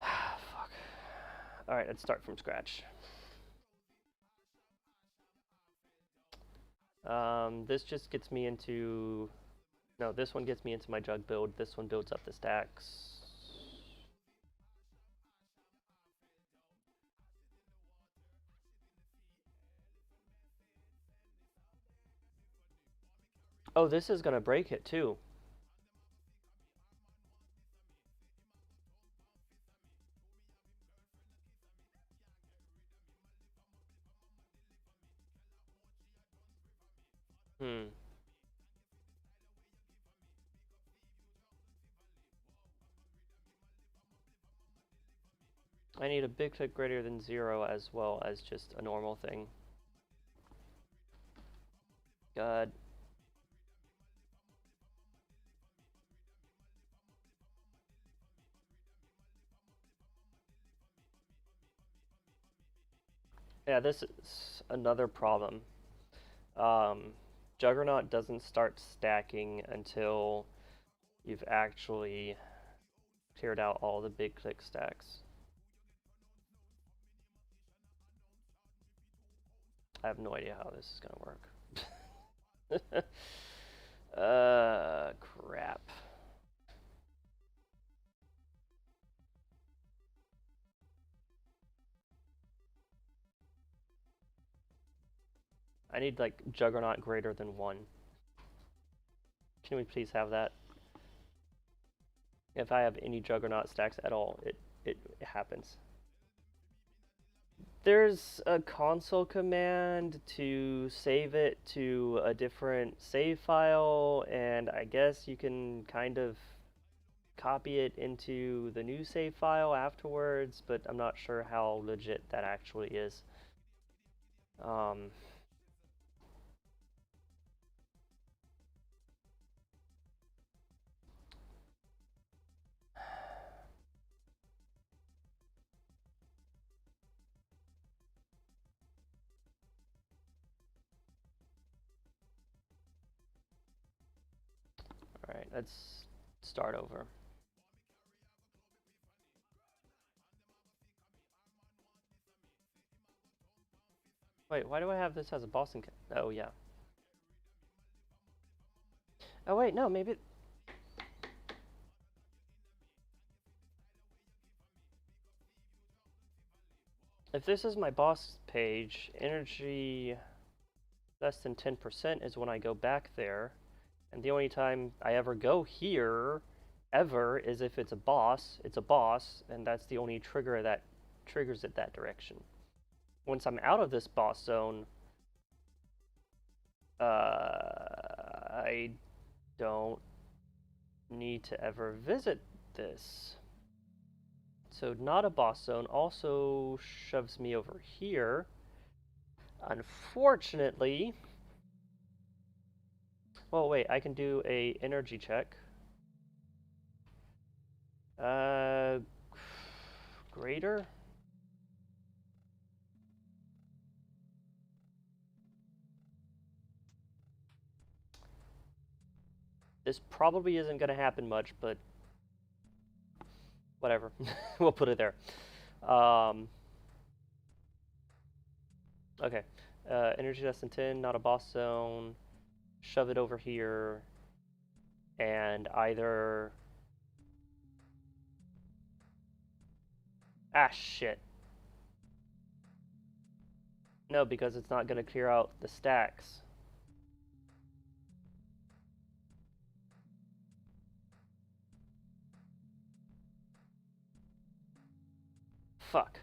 Fuck. Alright, let's start from scratch. This just gets me into... No, this one gets me into my jug build. This one builds up the stacks. Oh, this is gonna break it too. Hmm. I need a big click greater than 0 as well as just a normal thing. God. Yeah, this is another problem. Um, Juggernaut doesn't start stacking until you've actually cleared out all the big click stacks. I have no idea how this is gonna work. Crap. I need like Juggernaut greater than 1. Can we please have that? If I have any Juggernaut stacks at all, it happens. There's a console command to save it to a different save file, and I guess you can kind of copy it into the new save file afterwards, but I'm not sure how legit that actually is. Alright, let's start over. Wait, why do I have this as a Boston? Oh, yeah. Oh, wait, no, maybe. If this is my boss page, energy less than 10% is when I go back there. And the only time I ever go here, ever, is if it's a boss. It's a boss, and that's the only trigger that triggers it that direction. Once I'm out of this boss zone, I don't need to ever visit this. So not a boss zone also shoves me over here. Unfortunately, well, wait, I can do a energy check. Greater? This probably isn't going to happen much, but whatever. We'll put it there. Okay. Energy less than 10, not a boss zone. Shove it over here. And either... Ah, shit. No, because it's not going to clear out the stacks. Fuck.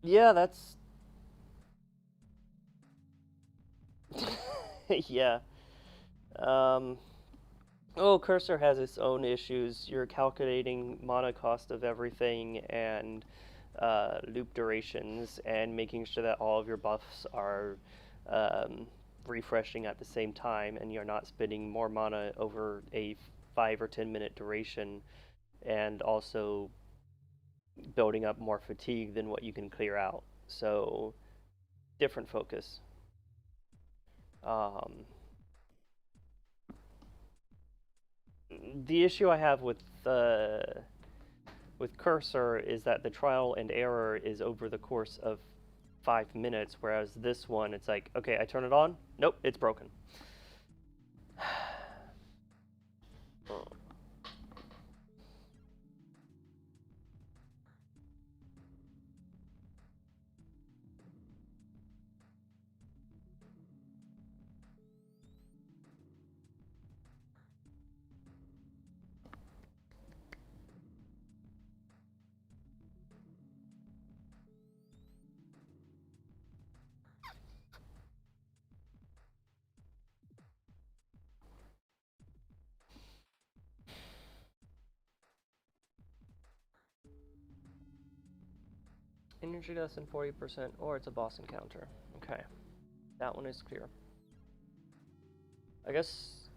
Yeah, that's... yeah. Oh, Cursor has its own issues. You're calculating mana cost of everything and loop durations and making sure that all of your buffs are refreshing at the same time and you're not spending more mana over a 5 or 10 minute duration and also building up more fatigue than what you can clear out. So, different focus. The issue I have with Cursor is that the trial and error is over the course of 5 minutes, whereas this one, it's like, okay, I turn it on. Nope, it's broken. Energy less than 40%, or it's a boss encounter. Okay, that one is clear. I guess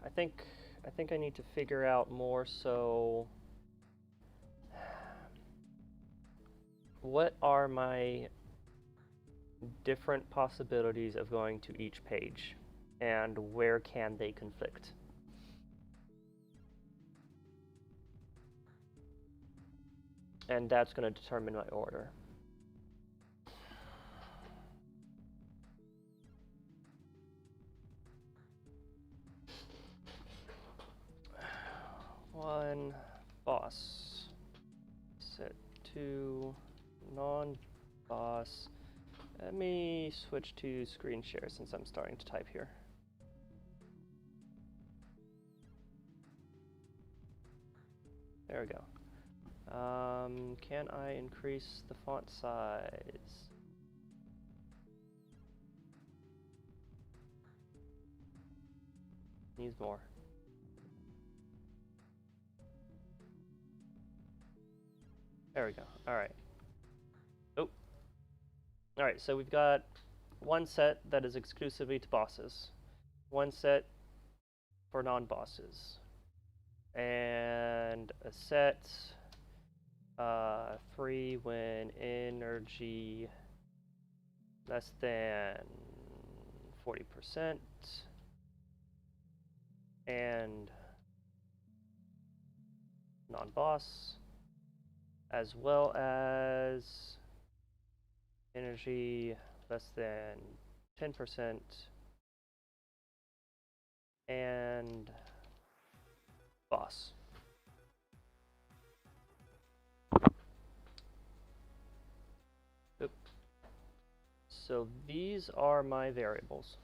I think I need to figure out more so what are my different possibilities of going to each page and where can they conflict. And that's going to determine my order. One boss. Set to non-boss. Let me switch to screen share since I'm starting to type here. There we go. Can I increase the font size? Needs more. There we go. All right. Oh. All right, so we've got one set that is exclusively to bosses, one set for non-bosses, and a set free when energy less than 40%, and non-boss, as well as energy less than 10% and boss. Oop. So these are my variables.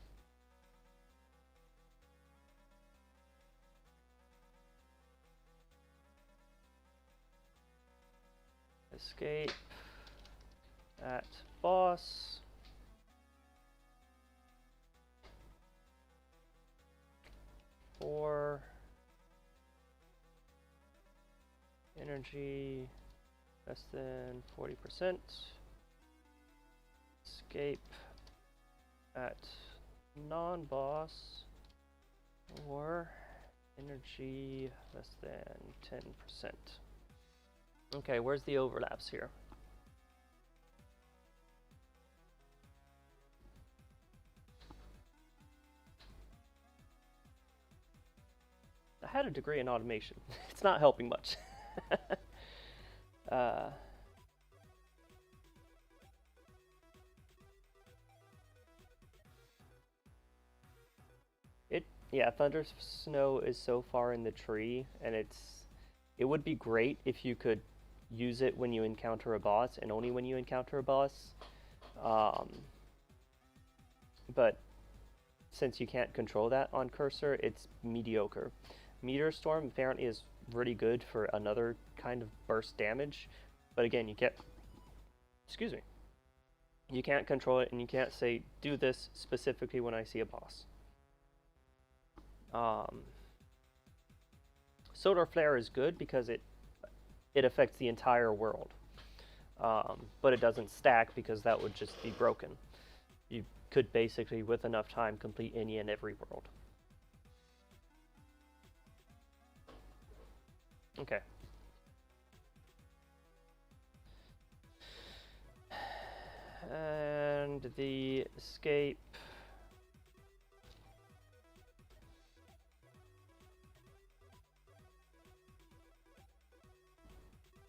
Escape at boss. For energy less than 40%. Escape at non-boss or energy less than 10%. Okay, where's the overlaps here? I had a degree in automation. It's not helping much. Yeah, Thunder Snow is so far in the tree, and it would be great if you could use it when you encounter a boss, and only when you encounter a boss. But since you can't control that on cursor, it's mediocre. Meteor Storm apparently is really good for another kind of burst damage, but again, you can't control it, and you can't say, do this specifically when I see a boss. Solar Flare is good because it affects the entire world, but it doesn't stack because that would just be broken. You could basically, with enough time, complete any and every world. Okay. And the escape.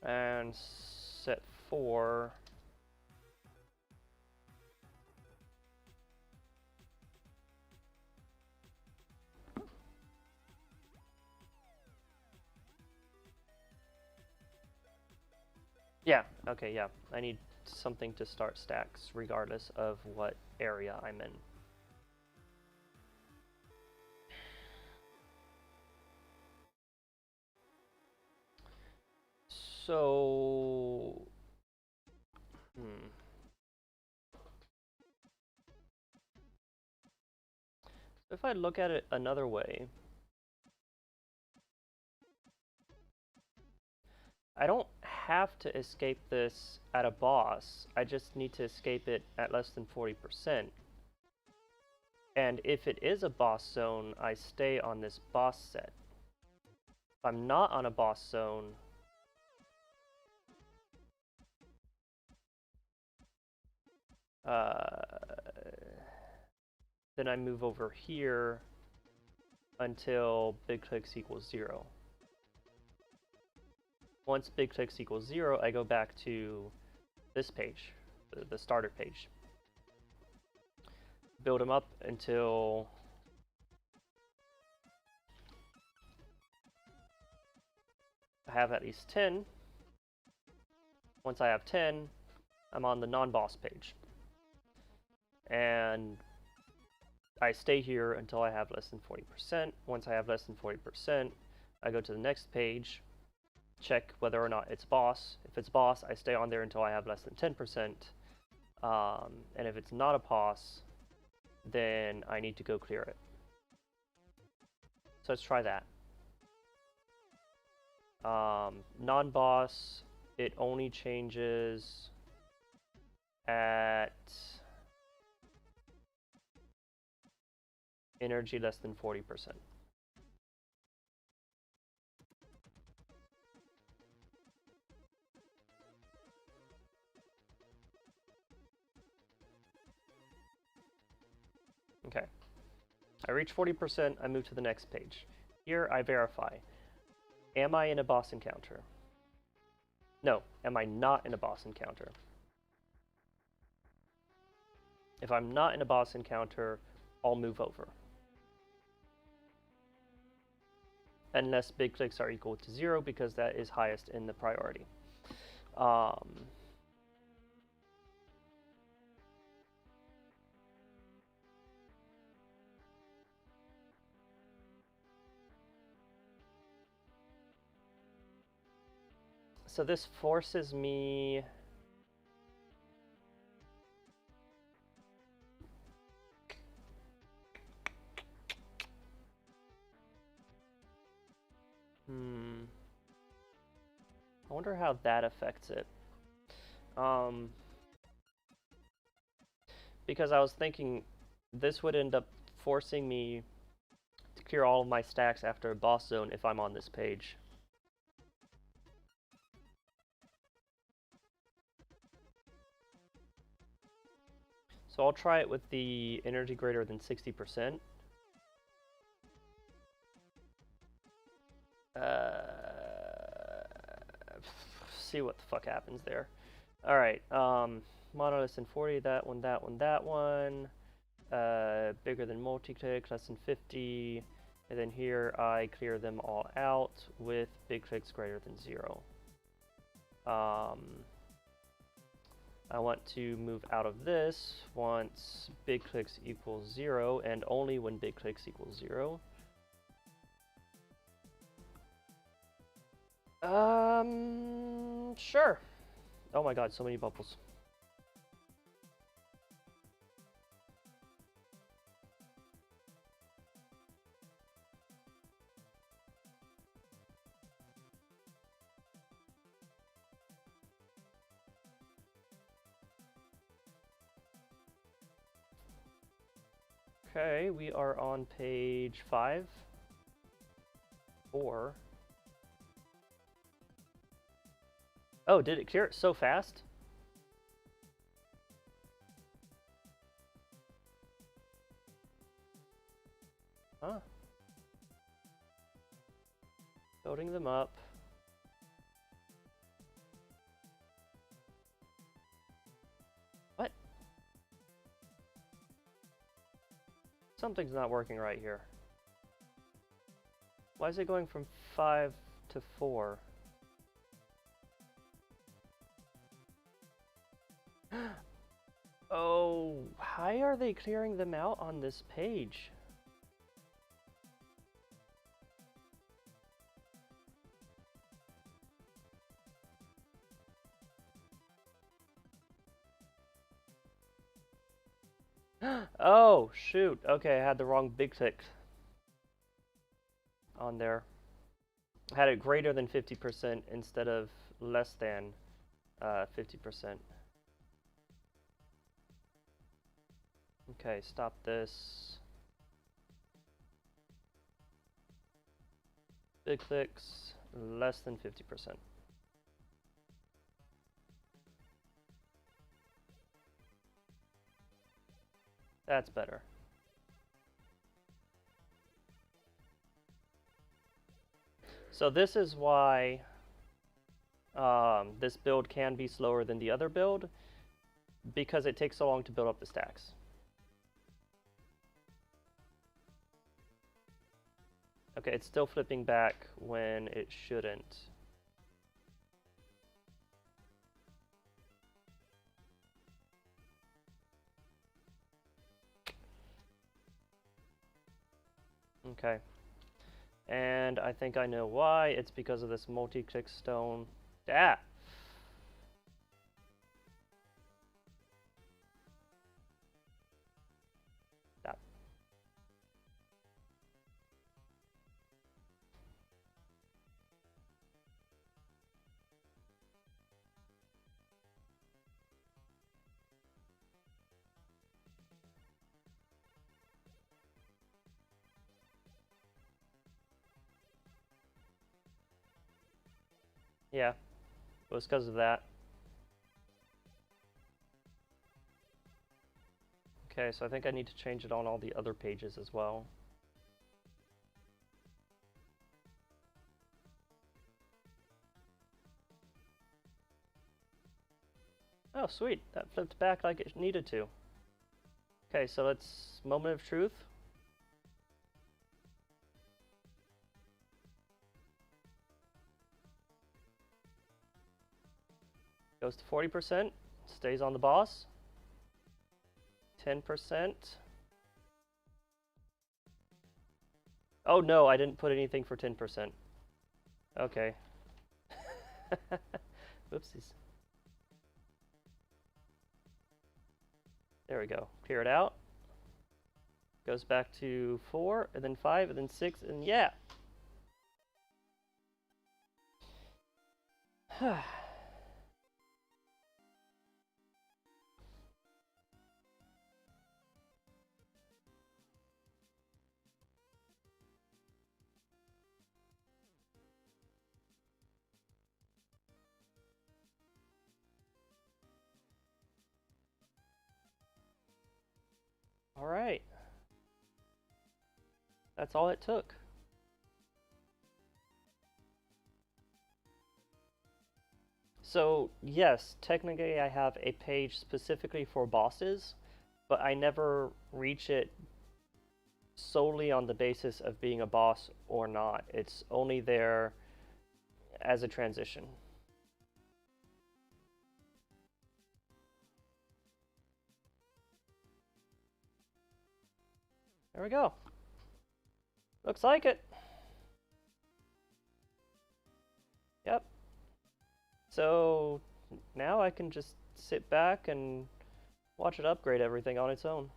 And set 4. Yeah, okay, yeah. I need something to start stacks regardless of what area I'm in. So, if I look at it another way, I don't have to escape this at a boss. I just need to escape it at less than 40%. And if it is a boss zone, I stay on this boss set. If I'm not on a boss zone, then I move over here until big clicks equals 0. Once big clicks equals 0, I go back to this page, the starter page. Build them up until I have at least 10. Once I have 10, I'm on the non-boss page. And I stay here until I have less than 40%. Once I have less than 40%, I go to the next page, check whether or not it's boss. If it's boss, I stay on there until I have less than 10%. And if it's not a boss, then I need to go clear it. So let's try that. Non-boss, it only changes at energy less than 40%. Okay. I reach 40%, I move to the next page. Here I verify. Am I in a boss encounter? No. Am I not in a boss encounter? If I'm not in a boss encounter, I'll move over. Unless big clicks are equal to 0, because that is highest in the priority. So this forces me I wonder how that affects it. Because I was thinking this would end up forcing me to clear all of my stacks after a boss zone if I'm on this page. So I'll try it with the energy greater than 60%. See what the fuck happens there. Alright, mono less than 40, that one, that one, that one. Bigger than multi-click, less than 50. And then here I clear them all out with big clicks greater than 0. I want to move out of this once big clicks equals 0, and only when big clicks equals 0. Sure. Oh my god, so many bubbles. Okay, we are on page 5. 4. Oh, did it clear it so fast? Huh. Building them up. What? Something's not working right here. Why is it going from 5 to 4? Oh, why are they clearing them out on this page? Oh, shoot. Okay, I had the wrong big click on there. I had it greater than 50% instead of less than 50%. Okay, stop this. Big clicks, less than 50%. That's better. So this is why this build can be slower than the other build, because it takes so long to build up the stacks. Okay, it's still flipping back when it shouldn't. Okay. And I think I know why. It's because of this multi-click stone. Ah! Stop. Yeah, it was because of that. Okay, so I think I need to change it on all the other pages as well. Oh, sweet. That flipped back like it needed to. Okay, so let's moment of truth. Goes to 40%, stays on the boss. 10%. Oh no, I didn't put anything for 10%. Okay. Whoopsies. There we go. Clear it out. Goes back to 4, and then 5, and then 6, and yeah! Alright. That's all it took. So, yes, technically I have a page specifically for bosses, but I never reach it solely on the basis of being a boss or not. It's only there as a transition. There we go. Looks like it. Yep. So now I can just sit back and watch it upgrade everything on its own.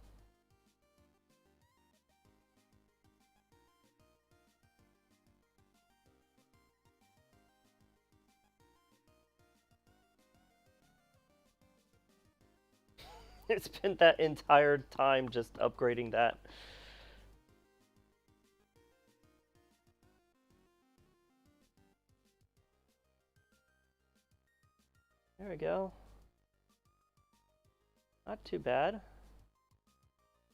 It's been that entire time just upgrading that. There we go. Not too bad.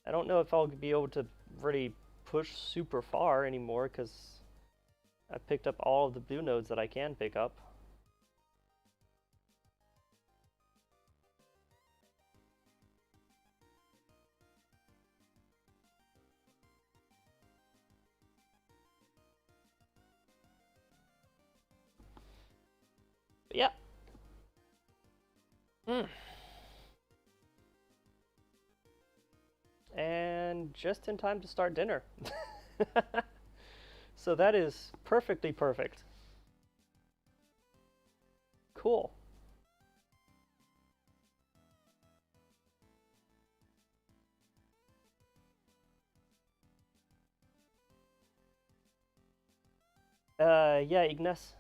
I don't know if I'll be able to really push super far anymore because I picked up all of the blue nodes that I can pick up. But yeah. And just in time to start dinner. So that is perfectly perfect. Cool. Yeah, Ignace.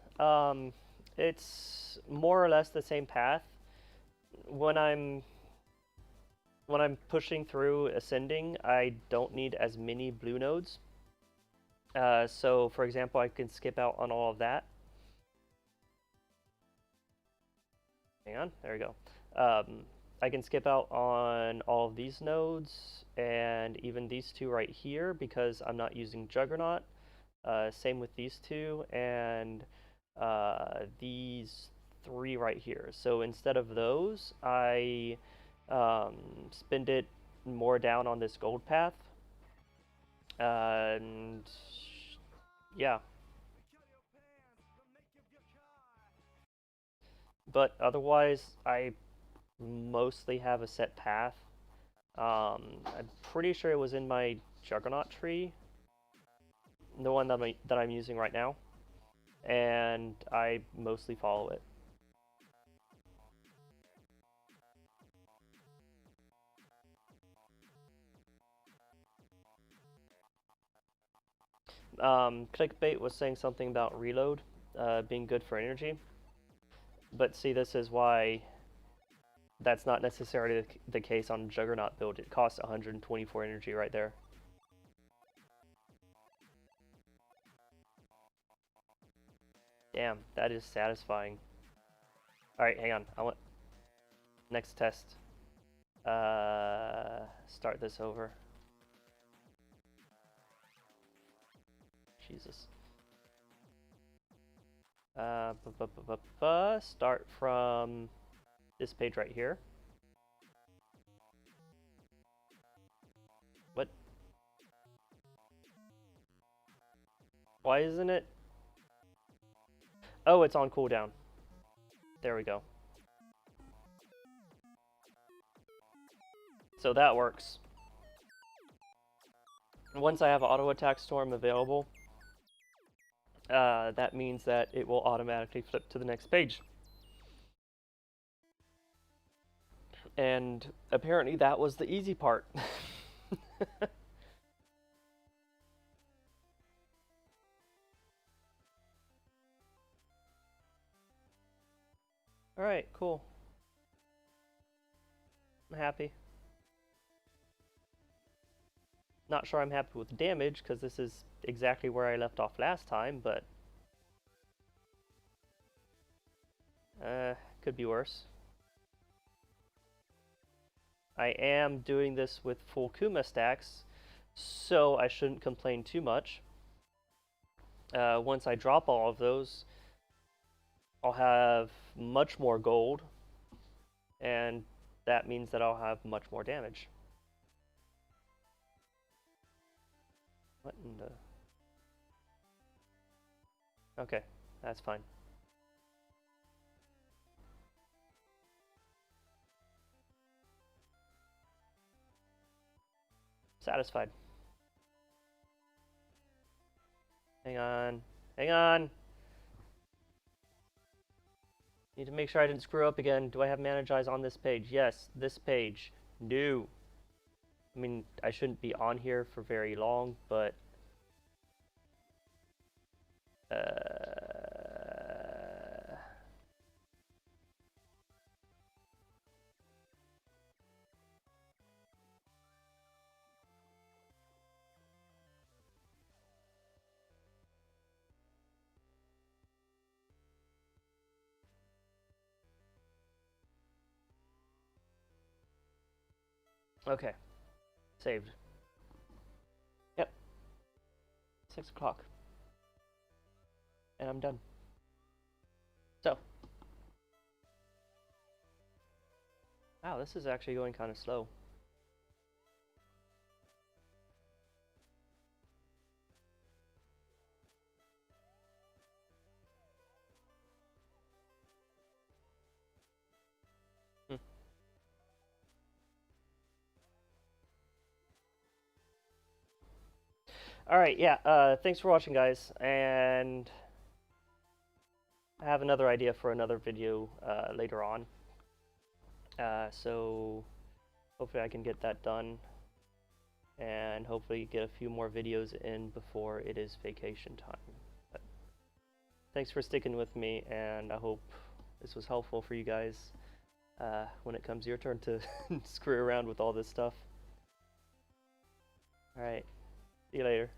It's more or less the same path. When I'm pushing through ascending, I don't need as many blue nodes. So for example, I can skip out on all of that. Hang on, there we go. I can skip out on all of these nodes and even these two right here because I'm not using Juggernaut. Same with these two and these three right here. So instead of those, I spend it more down on this gold path. And yeah. But otherwise, I mostly have a set path. I'm pretty sure it was in my Juggernaut tree, the one that I'm using right now, and I mostly follow it. Clickbait was saying something about reload being good for energy, but see, this is why that's not necessarily the case on Juggernaut build. It costs 124 energy right there. Damn, that is satisfying. Alright, hang on. I want next test. Start this over. Jesus. Start from this page right here. What? Why isn't it? Oh, it's on cooldown. There we go. So that works. Once I have Auto Attack Storm available, that means that it will automatically flip to the next page. And apparently that was the easy part. Alright, cool. I'm happy. Not sure I'm happy with the damage, because this is exactly where I left off last time, but could be worse. I am doing this with full Kuma stacks, so I shouldn't complain too much. Once I drop all of those, I'll have much more gold, and that means that I'll have much more damage. What in the... Okay, that's fine. Satisfied. Hang on. Hang on! Need to make sure I didn't screw up again. Do I have Managize on this page? Yes, this page. No. I mean, I shouldn't be on here for very long, but... Okay. Saved. Yep. 6 o'clock. And I'm done. So. Wow, this is actually going kind of slow. Alright, yeah, thanks for watching, guys, and I have another idea for another video later on. So hopefully I can get that done, and hopefully get a few more videos in before it is vacation time. But thanks for sticking with me, and I hope this was helpful for you guys when it comes your turn to screw around with all this stuff. Alright, see you later.